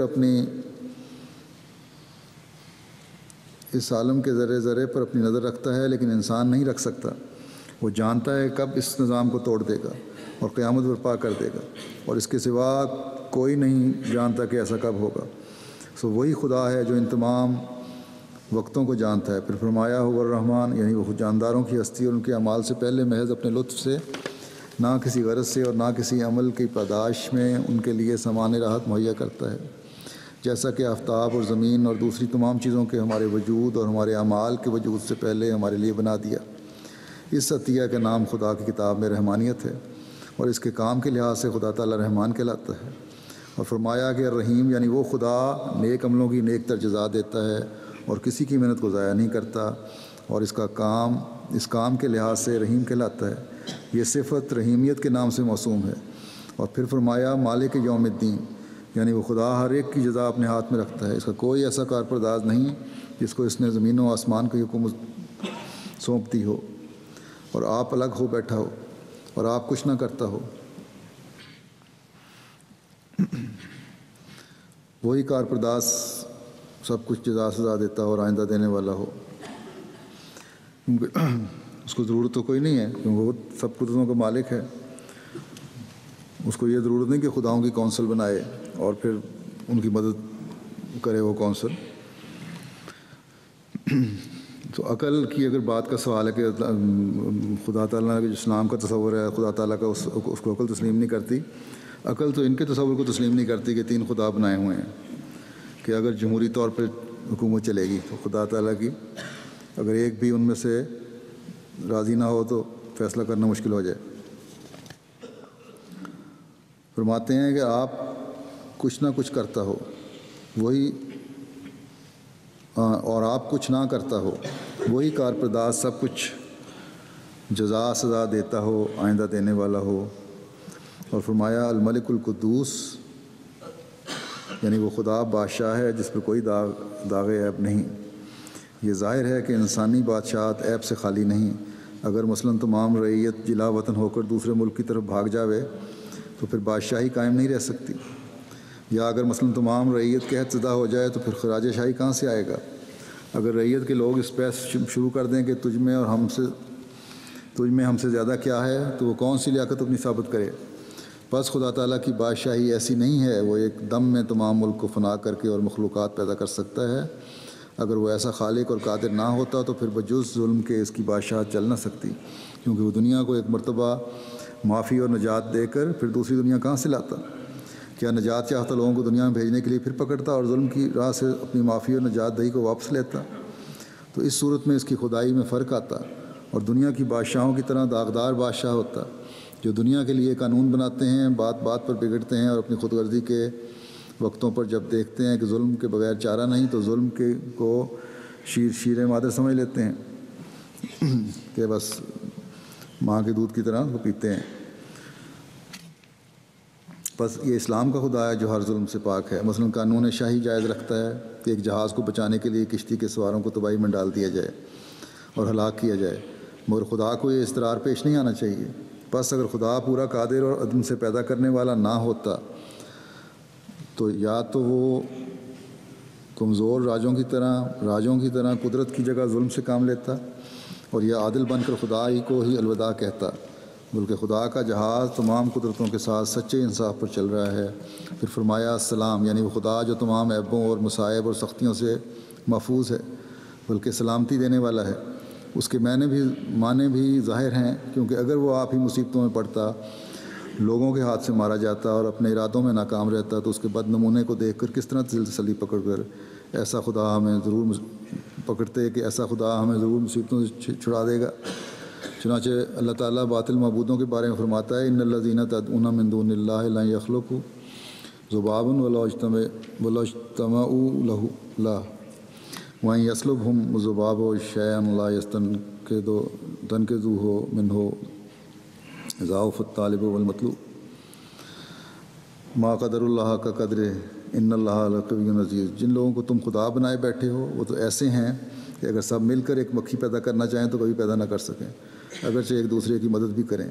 اپنی نظر رکھتا ہے، لیکن انسان نہیں رکھ سکتا۔ وہ جانتا ہے کب اس نظام کو توڑ دے گا اور قیامت برپا کر دے گا، اور اس کے سوا کوئی نہیں جانتا کہ ایسا کب ہوگا۔ وہی خدا ہے جو ان تمام وقتوں کو جانتا ہے۔ پھر فرمایا هو الرحمن، یعنی وہ جانداروں کی ہستی اور ان کے اعمال سے پہلے محض اپنے لطف سے نہ کسی غرض سے اور نہ کسی عمل کی پاداش میں ان کے لیے سامان راحت مہیا کرتا ہے، جیسا کہ آفتاب اور زمین اور دوسری تمام چیزوں کے ہمارے وجود اور ہمارے اعمال کے وجود سے پہلے ہمارے لیے بنا دیا۔ اس عطیہ کا نام خدا کی کتاب میں رحمانیت ہے، اور اس کے کام کے لحاظ سے خدا تعالیٰ رحمان کہلاتا ہے۔ اور فرمایا کہ الرحیم یعنی وہ خدا نیک عملوں کی نیک تر جزا دیتا ہے اور کسی کی محنت کو ضائع نہیں کرتا، اور اس کام کے لحاظ سے رحیم کہلاتا ہے۔ یہ صفت رحیمیت کے نام سے موسوم ہے۔ اور پھر فرمایا مالک یوم الدین یعنی وہ خدا ہر ایک کی جزا اپنے ہاتھ میں رکھتا ہے، اس کا کوئی ایسا کارپرداز نہیں جس کو اس نے زمین و آسمان کی حکومت سونپ دی ہو اور آپ الگ ہو بیٹھا ہو اور آپ کچھ نہ کرتا ہو۔ وہی کارپرداز سب کچھ جزا سزا دیتا ہو اور آئندہ دینے والا ہو۔ اس کو ضرورت تو کوئی نہیں ہے کیونکہ وہ سب قدرتوں کا مالک ہے۔ اس کو یہ ضرورت نہیں کہ خداؤں کی کونسل بنائے اور پھر ان کی مدد کرے وہ کونسل۔ تو عقل کی اگر بات کا سوال ہے کہ خدا تعالیٰ کے جس نام کا تصور ہے خدا تعالیٰ کا اس کو عقل تسلیم نہیں کرتی۔ عقل تو ان کے تصور کو تسلیم نہیں کرتی کہ 3 خدا بنائے ہوئے ہیں، کہ اگر جمہوری طور پہ حکومت چلے گی تو خدا تعالیٰ کی اگر ایک بھی ان میں سے راضی نہ ہو تو فیصلہ کرنا مشکل ہو جائے۔ فرماتے ہیں کہ آپ کچھ نہ کچھ کرتا ہو وہی اور آپ کچھ نہ کرتا ہو وہی کارپرداز سب کچھ جزا سزا دیتا ہو، آئندہ دینے والا ہو۔ اور فرمایا الملک القدوس یعنی وہ خدا بادشاہ ہے جس پر کوئی داغ عیب نہیں۔ یہ ظاہر ہے کہ انسانی بادشاہت عیب سے خالی نہیں۔ اگر مثلاً تمام رعیت جلا وطن ہو کر دوسرے ملک کی طرف بھاگ جاوے تو پھر بادشاہی قائم نہیں رہ سکتی، یا اگر مثلاً تمام رعیت قحط زدہ ہو جائے تو پھر خراج شاہی کہاں سے آئے گا؟ اگر رعیت کے لوگ اس بحث شروع کر دیں کہ تجھ میں ہم سے زیادہ کیا ہے تو وہ کون سی لیاقت اپنی ثابت کرے؟ بس خدا تعالیٰ کی بادشاہی ایسی نہیں ہے، وہ ایک دم میں تمام ملک کو فنا کر کے اور مخلوقات پیدا کر سکتا ہے۔ اگر وہ ایسا خالق اور قادر نہ ہوتا تو پھر بجز ظلم کے اس کی بادشاہت چل نہ سکتی، کیونکہ وہ دنیا کو ایک مرتبہ معافی اور نجات دے کر پھر دوسری دنیا کہاں سے لاتا؟ کیا نجات چاہتا لوگوں کو دنیا میں بھیجنے کے لیے پھر پکڑتا اور ظلم کی راہ سے اپنی معافی اور نجات دہی کو واپس لیتا؟ تو اس صورت میں اس کی خدائی میں فرق آتا اور دنیا کی بادشاہوں کی طرح داغدار بادشاہ ہوتا جو دنیا کے لیے قانون بناتے ہیں، بات بات پر بگڑتے ہیں اور اپنی خود غرضی کے وقتوں پر جب دیکھتے ہیں کہ ظلم کے بغیر چارہ نہیں تو ظلم کو شیر مادر سمجھ لیتے ہیں کہ بس ماں کے دودھ کی طرح وہ پیتے ہیں۔ بس یہ اسلام کا خدا ہے جو ہر ظلم سے پاک ہے۔ مثلاً قانون شاہی جائز رکھتا ہے کہ ایک جہاز کو بچانے کے لیے کشتی کے سواروں کو تباہی میں ڈال دیا جائے اور ہلاک کیا جائے، مگر خدا کو یہ اضطرار پیش نہیں آنا چاہیے۔ بس اگر خدا پورا قادر اور عدم سے پیدا کرنے والا نہ ہوتا تو یا تو وہ کمزور راجوں کی طرح قدرت کی جگہ ظلم سے کام لیتا، اور یا عادل بن کر خدا ہی کو ہی الوداع کہتا، بلکہ خدا کا جہاز تمام قدرتوں کے ساتھ سچے انصاف پر چل رہا ہے۔ پھر فرمایا السلام یعنی وہ خدا جو تمام عیبوں اور مصائب اور سختیوں سے محفوظ ہے بلکہ سلامتی دینے والا ہے۔ اس کے معنی بھی ظاہر ہیں، کیونکہ اگر وہ آپ ہی مصیبتوں میں پڑتا، لوگوں کے ہاتھ سے مارا جاتا اور اپنے ارادوں میں ناکام رہتا تو اس کے بد نمونے کو دیکھ کر کس طرح تسلی پکڑ کر ایسا خدا ہمیں ضرور مصیبتوں سے چھڑا دے گا۔ چنانچہ اللہ تعالیٰ باطل معبودوں کے بارے میں فرماتا ہے ان الذین تدعون من دون اللہ لن یخلقوا ذبابا ولو اجتمعوا لہ وإن یسلبھم الذباب شیئا لا یستنقذوہ منہ ضعف الطالب والمطلوب ما قدر اللہ کا قدر ان اللہ لقوی عزیز۔ جن لوگوں کو تم خدا بنائے بیٹھے ہو وہ تو ایسے ہیں کہ اگر سب مل کر ایک مکھی پیدا کرنا چاہیں تو کبھی پیدا نہ کر سکیں، اگرچہ ایک دوسرے کی مدد بھی کریں،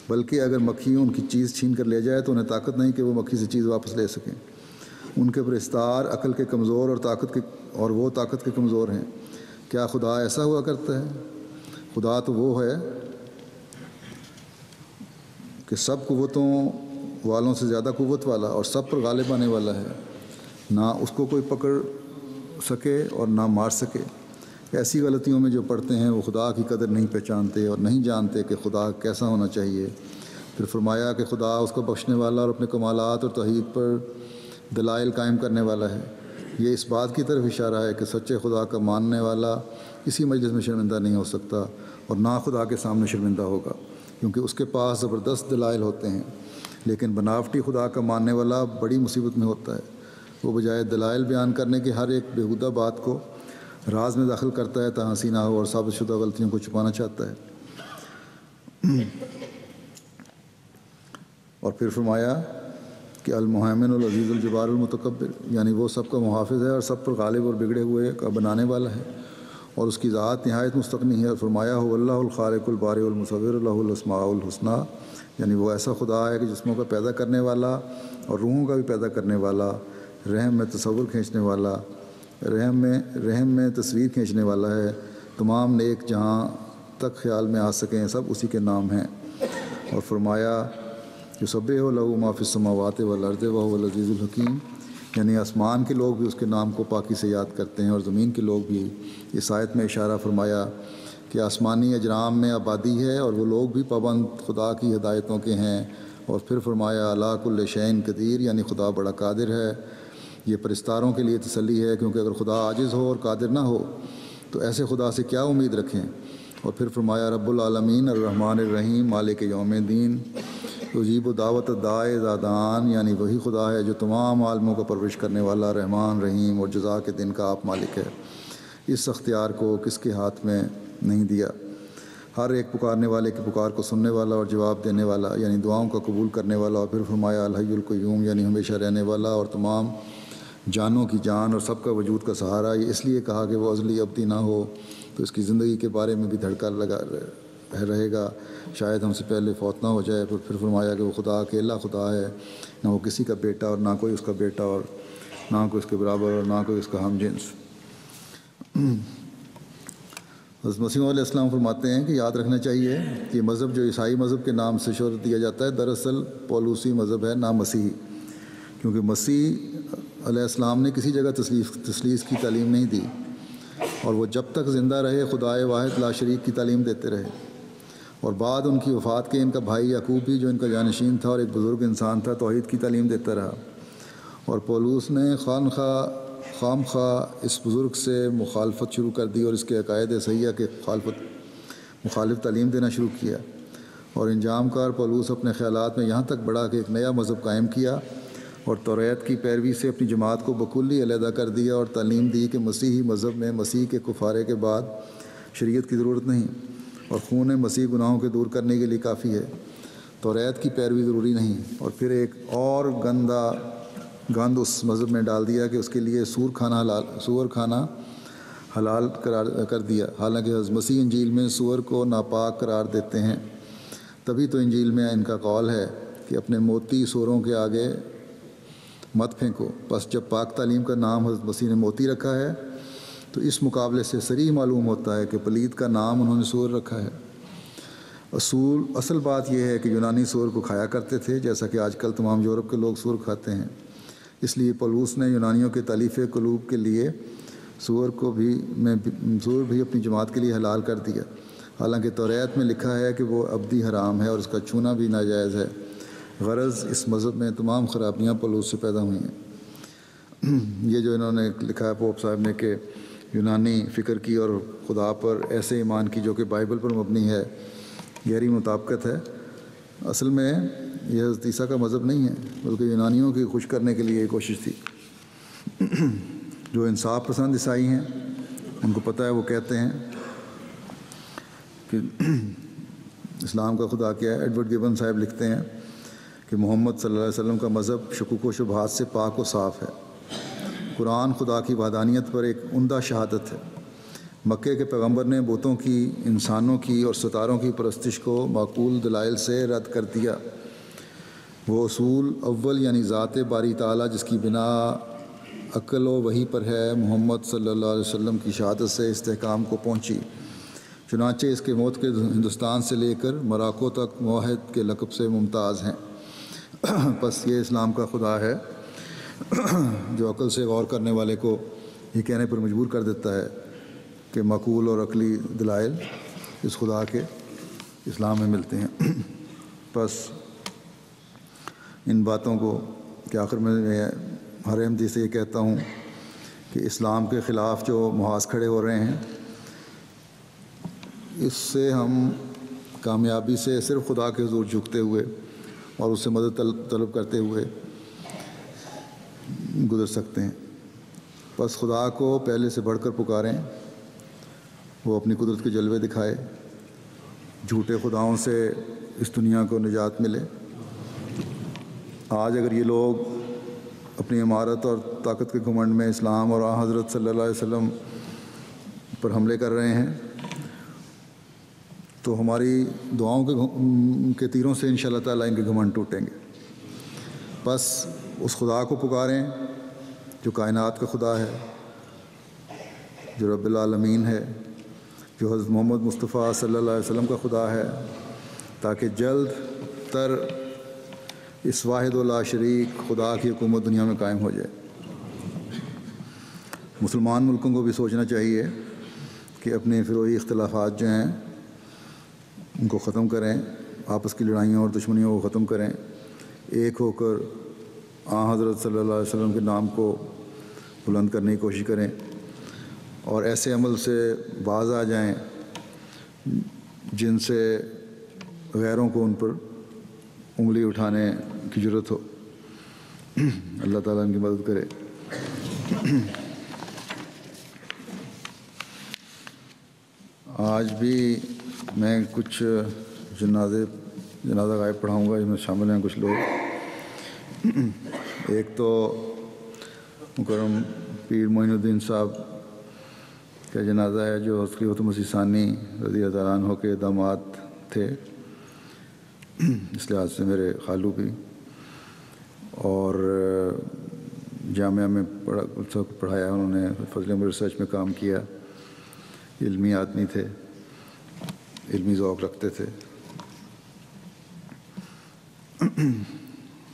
بلکہ اگر مکھی ان کی چیز چھین کر لے جائے تو انہیں طاقت نہیں کہ وہ مکھی سے چیز واپس لے سکیں۔ ان کے پرستار عقل کے کمزور اور وہ طاقت کے کمزور ہیں۔ کیا خدا ایسا ہوا کرتا ہے؟ خدا تو وہ ہے کہ سب قوتوں والوں سے زیادہ قوت والا اور سب پر غالب آنے والا ہے، نہ اس کو کوئی پکڑ سکے اور نہ مار سکے۔ ایسی غلطیوں میں جو پڑھتے ہیں وہ خدا کی قدر نہیں پہچانتے اور نہیں جانتے کہ خدا کیسا ہونا چاہیے، پھر فرمایا کہ خدا اس کو بخشنے والا اور اپنے کمالات اور توحید پر دلائل قائم کرنے والا ہے۔ یہ اس بات کی طرف اشارہ ہے کہ سچے خدا کا ماننے والا کسی مجلس میں شرمندہ نہیں ہو سکتا اور نہ خدا کے سامنے شرمندہ ہوگا، کیونکہ اس کے پاس زبردست دلائل ہوتے ہیں۔ لیکن بناوٹی خدا کا ماننے والا بڑی مصیبت میں ہوتا ہے۔ وہ بجائے دلائل بیان کرنے کے ہر ایک بیہودہ بات کو راز میں داخل کرتا ہے تاکہ ہنسی نہ ہو اور ثابت شدہ غلطیوں کو چھپانا چاہتا ہے۔ اور پھر فرمایا کہ المحیمن العزیز الجبار المتکبر، یعنی وہ سب کا محافظ ہے اور سب پر غالب اور بگڑے ہوئے کا بنانے والا ہے، اور اس کی ذات نہایت مستغنی ہے۔ اور فرمایا هو اللہ الخالق البارئ المصور له الاسماء الحسنی، یعنی وہ ایسا خدا ہے کہ جسموں کا پیدا کرنے والا اور روحوں کا بھی پیدا کرنے والا، رحم میں تصور کھینچنے والا، رحم میں تصویر کھینچنے والا ہے۔ تمام نیک جہاں تک خیال میں آ سکیں سب اسی کے نام ہیں۔ اور فرمایا یسبح لہ ما فی السماوات والارض وہو العزیز الحکیم، یعنی آسمان کے لوگ بھی اس کے نام کو پاکی سے یاد کرتے ہیں اور زمین کے لوگ بھی۔ اس آیت میں اشارہ فرمایا کہ آسمانی اجرام میں آبادی ہے اور وہ لوگ بھی پابند خدا کی ہدایتوں کے ہیں۔ اور پھر فرمایا علی کل شیء قدیر، یعنی خدا بڑا قادر ہے۔ یہ پرستاروں کے لیے تسلی ہے، کیونکہ اگر خدا عاجز ہو اور قادر نہ ہو تو ایسے خدا سے کیا امید رکھیں۔ اور پھر فرمایا رب العالمین الرحمن الرحیم مالک یوم الدین یجیب دعوت الداع اذا دعان، یعنی وہی خدا ہے جو تمام عالموں کا پرورش کرنے والا، رحمان رحیم اور جزا کے دن کا آپ مالک ہے۔ اس اختیار کو کس کے ہاتھ میں نہیں دیا۔ ہر ایک پکارنے والے کی پکار کو سننے والا اور جواب دینے والا، یعنی دعاؤں کا قبول کرنے والا۔ اور پھر فرمایا الحی القیوم، یعنی ہمیشہ رہنے والا اور تمام جانوں کی جان اور سب کا وجود کا سہارا۔ یہ اس لیے کہا کہ وہ ازلی ابدی نہ ہو تو اس کی زندگی کے بارے میں بھی دھڑکا لگا رہے گا، شاید ہم سے پہلے فوت نہ ہو جائے۔ پھر فرمایا کہ وہ خدا اکیلا خدا ہے، نہ وہ کسی کا بیٹا اور نہ کوئی اس کا بیٹا اور نہ کوئی اس کے برابر اور نہ کوئی اس کا ہم جنس۔ حضرت مسیح علیہ السلام فرماتے ہیں کہ یاد رکھنا چاہیے کہ مذہب جو عیسائی مذہب کے نام سے شہرت دیا جاتا ہے دراصل پولوسی مذہب ہے، نہ مسیحی، کیونکہ مسیح علیہ السلام نے کسی جگہ تثلیث کی تعلیم نہیں دی، اور وہ جب تک زندہ رہے خدائے واحد لا شریک کی تعلیم دیتے رہے۔ اور بعد ان کی وفات کے ان کا بھائی یعقوب بھی، جو ان کا جانشین تھا اور ایک بزرگ انسان تھا، توحید کی تعلیم دیتا رہا۔ اور پولوس نے خام خواہ اس بزرگ سے مخالفت شروع کر دی اور اس کے عقائد صحیحہ کے مخالف تعلیم دینا شروع کیا۔ اور انجام کار پولوس اپنے خیالات میں یہاں تک بڑھا کہ ایک نیا مذہب قائم کیا اور توریت کی پیروی سے اپنی جماعت کو بکلی علیحدہ کر دیا اور تعلیم دی کہ مسیحی مذہب میں مسیح کے کفارے کے بعد شریعت کی ضرورت نہیں، اور خون مسیح گناہوں کے دور کرنے کے لیے کافی ہے، توریت کی پیروی ضروری نہیں۔ اور پھر ایک اور گند اس مذہب میں ڈال دیا کہ اس کے لیے سور کھانا حلال قرار کر دیا، حالانکہ حضرت مسیح انجیل میں سور کو ناپاک قرار دیتے ہیں۔ تبھی تو انجیل میں ان کا قول ہے کہ اپنے موتی سوروں کے آگے مت پھینکو۔ بس جب پاک تعلیم کا نام حضرت مسیح نے موتی رکھا ہے تو اس مقابلے سے صریح معلوم ہوتا ہے کہ پلید کا نام انہوں نے سور رکھا ہے۔ اصل بات یہ ہے کہ یونانی سور کو کھایا کرتے تھے، جیسا کہ آج کل تمام یورپ کے لوگ سور کھاتے ہیں۔ اس لیے پولوس نے یونانیوں کے تالیف قلوب کے لیے سور بھی اپنی جماعت کے لیے حلال کر دیا، حالانکہ توریت میں لکھا ہے کہ وہ ابدی حرام ہے اور اس کا چھونا بھی ناجائز ہے۔ غرض اس مذہب میں تمام خرابیاں پولوس سے پیدا ہوئی ہیں۔ یہ جو انہوں نے لکھا ہے پوپ صاحب نے کہ یونانی فکر کی اور خدا پر ایسے ایمان کی جو کہ بائبل پر مبنی ہے، گہری مطابقت ہے۔ اصل میں یہ حضرت عیسیٰ کا مذہب نہیں ہے، بلکہ یونانیوں کی خوش کرنے کے لیے یہ کوشش تھی۔ جو انصاف پسند عیسائی ہیں ان کو پتہ ہے، وہ کہتے ہیں کہ اسلام کا خدا کیا ہے۔ ایڈورڈ گبن صاحب لکھتے ہیں کہ محمد صلی اللہ علیہ وسلم کا مذہب شکوک و شبہات سے پاک و صاف ہے۔ قرآن خدا کی وحدانیت پر ایک عمدہ شہادت ہے۔ مکے کے پیغمبر نے بتوں کی، انسانوں کی اور ستاروں کی پرستش کو معقول دلائل سے رد کر دیا۔ وہ اصول اول یعنی ذات باری تعالیٰ جس کی بنا عقل و وحی پر ہے، محمد صلی اللہ علیہ وسلم کی شہادت سے استحکام کو پہنچی۔ چنانچہ اس کے موت کے ہندوستان سے لے کر مراکو تک موحد کے لقب سے ممتاز ہیں۔ بس یہ اسلام کا خدا ہے جو عقل سے غور کرنے والے کو یہ کہنے پر مجبور کر دیتا ہے کہ معقول اور عقلی دلائل اس خدا کے اسلام میں ملتے ہیں۔ بس ان باتوں کو کہ آخر میں ہر احمدی سے یہ کہتا ہوں کہ اسلام کے خلاف جو محاذ کھڑے ہو رہے ہیں، اس سے ہم کامیابی سے صرف خدا کے حضور جھکتے ہوئے اور اس سے مدد طلب کرتے ہوئے گزر سکتے ہیں۔ بس خدا کو پہلے سے بڑھ کر پکاریں، وہ اپنی قدرت کے جلوے دکھائے، جھوٹے خداؤں سے اس دنیا کو نجات ملے۔ آج اگر یہ لوگ اپنی عمارت اور طاقت کے گھمنڈ میں اسلام اور آن حضرت صلی اللہ علیہ وسلم پر حملے کر رہے ہیں، تو ہماری دعاؤں کے تیروں سے انشاءاللہ تعالیٰ ان کے گھمنڈ ٹوٹیں گے۔ بس اس خدا کو پکاریں جو کائنات کا خدا ہے، جو رب العالمین ہے، جو حضرت محمد مصطفیٰ صلی اللہ علیہ وسلم کا خدا ہے، تاکہ جلد تر اس واحد و لا شریک خدا کی حکومت دنیا میں قائم ہو جائے۔ مسلمان ملکوں کو بھی سوچنا چاہیے کہ اپنے فروعی اختلافات جو ہیں ان کو ختم کریں، آپس کی لڑائیوں اور دشمنیوں کو ختم کریں، ایک ہو کر آن حضرت صلی اللہ علیہ وسلم کے نام کو بلند کرنے کی کوشش کریں، اور ایسے عمل سے باز آ جائیں جن سے غیروں کو ان پر انگلی اٹھانے کی ضرورت ہو۔ اللہ تعالیٰ ان کی مدد کرے۔ آج بھی میں کچھ جنازہ غائب پڑھاؤں گا، جس میں شامل ہیں کچھ لوگ۔ ایک تو مکرم پیر معین الدین صاحب کا جنازہ ہے، جو خلیفۃ مسیح ثانی رضی اللہ تعالیٰ عنہ کے داماد تھے، اس لحاظ سے میرے خالو بھی، اور جامعہ میں پڑھایا انہوں نے، فضل عمر ریسرچ میں کام کیا، علمی آدمی تھے، علمی ذوق رکھتے تھے،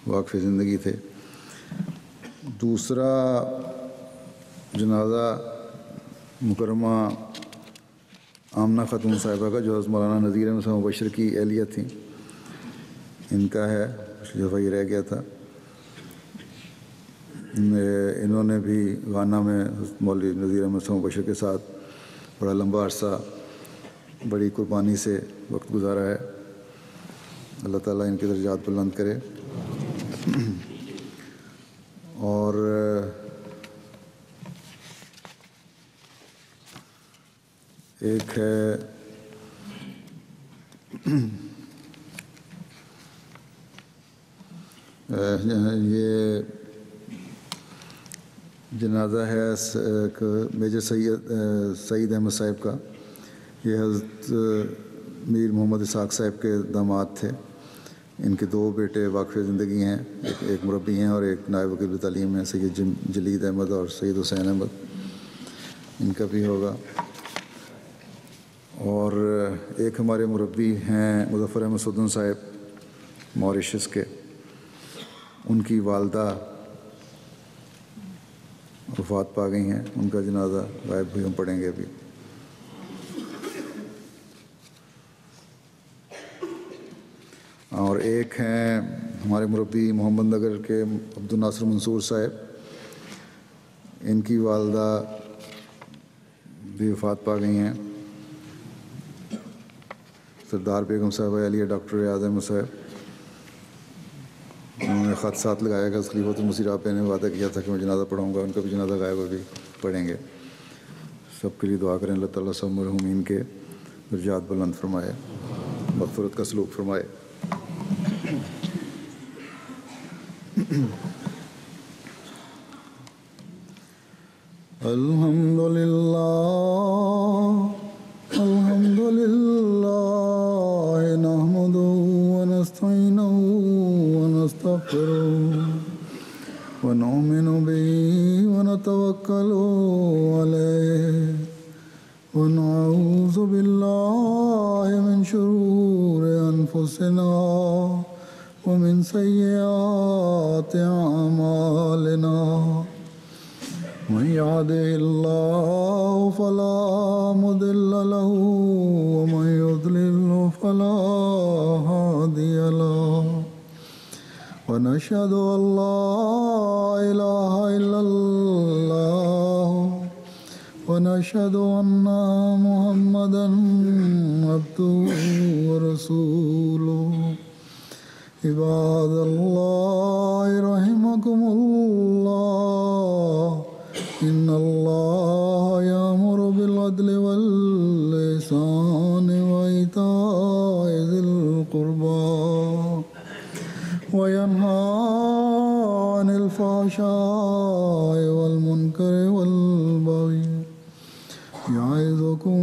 واقف زندگی تھے۔ دوسرا جنازہ مکرمہ آمنہ خاتون صاحبہ کا، جو حضرت مولانا نذیر احمد صاحب مبشر کی اہلیہ تھیں، ان کا ہے، پچھلی دفعہ یہ رہ گیا تھا۔ انہوں نے بھی غانا میں مولوی نذیر احمد صاحب مبشر کے ساتھ بڑا لمبا عرصہ بڑی قربانی سے وقت گزارا ہے۔ اللہ تعالیٰ ان کے درجات بلند کرے۔ اور ایک ہے یہ جنازہ ہے میجر سعید احمد صاحب کا۔ یہ حضرت میر محمد اسحاق صاحب کے داماد تھے۔ ان کے دو بیٹے واقف زندگی ہیں، ایک مربی ہیں اور ایک نائب وکیل تعلیم ہیں، سید جلید احمد اور سید حسین احمد، ان کا بھی ہوگا۔ اور ایک ہمارے مربی ہیں مظفر احمد سدن صاحب موریشس کے، ان کی والدہ وفات پا گئی ہیں، ان کا جنازہ غائب بھی ہم پڑھیں گے ابھی۔ اور ایک ہیں ہمارے مربی محمد نگر کے عبد الناصر منصور صاحب، ان کی والدہ بھی وفات پا گئی ہیں۔ سردار بیگم صاحبہ علیہ ڈاکٹر ریاض احمد صاحب، انہوں نے خط ساتھ لگایا کہ خلیفۃ المسیح رابع نے وعدہ کیا تھا کہ میں جنازہ پڑھاؤں گا، ان کا بھی جنازہ غائب ابھی پڑھیں گے۔ سب کے لیے دعا کریں، اللہ تعالیٰ سب مرحومین کے درجات بلند فرمائے، مغفرت کا سلوک فرمائے۔ الحمد للہ نحمده ونستعینه ونستغفره ونؤمن به ونتوکل علیہ ونعوذ باللہ من شرور انفسنا ومن سیئات اعمالنا، من يهده الله فلا مضل له ومن يضلل فلا هادي له، ونشهد أن لا إله إلا الله ونشهد أن محمدا عبده ورسوله عباد الله رحمكم الله إن الله يأمر بالعدل والإحسان وإيتاء ذي القربى وينهى عن الفحشاء والمنكر والبغي يعظكم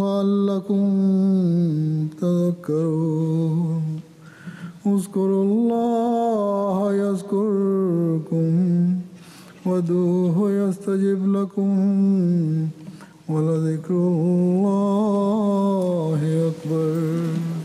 لعلكم تذكرون اذكروا الله يذكركم وادعوه يستجب لكم ولذكر الله أكبر.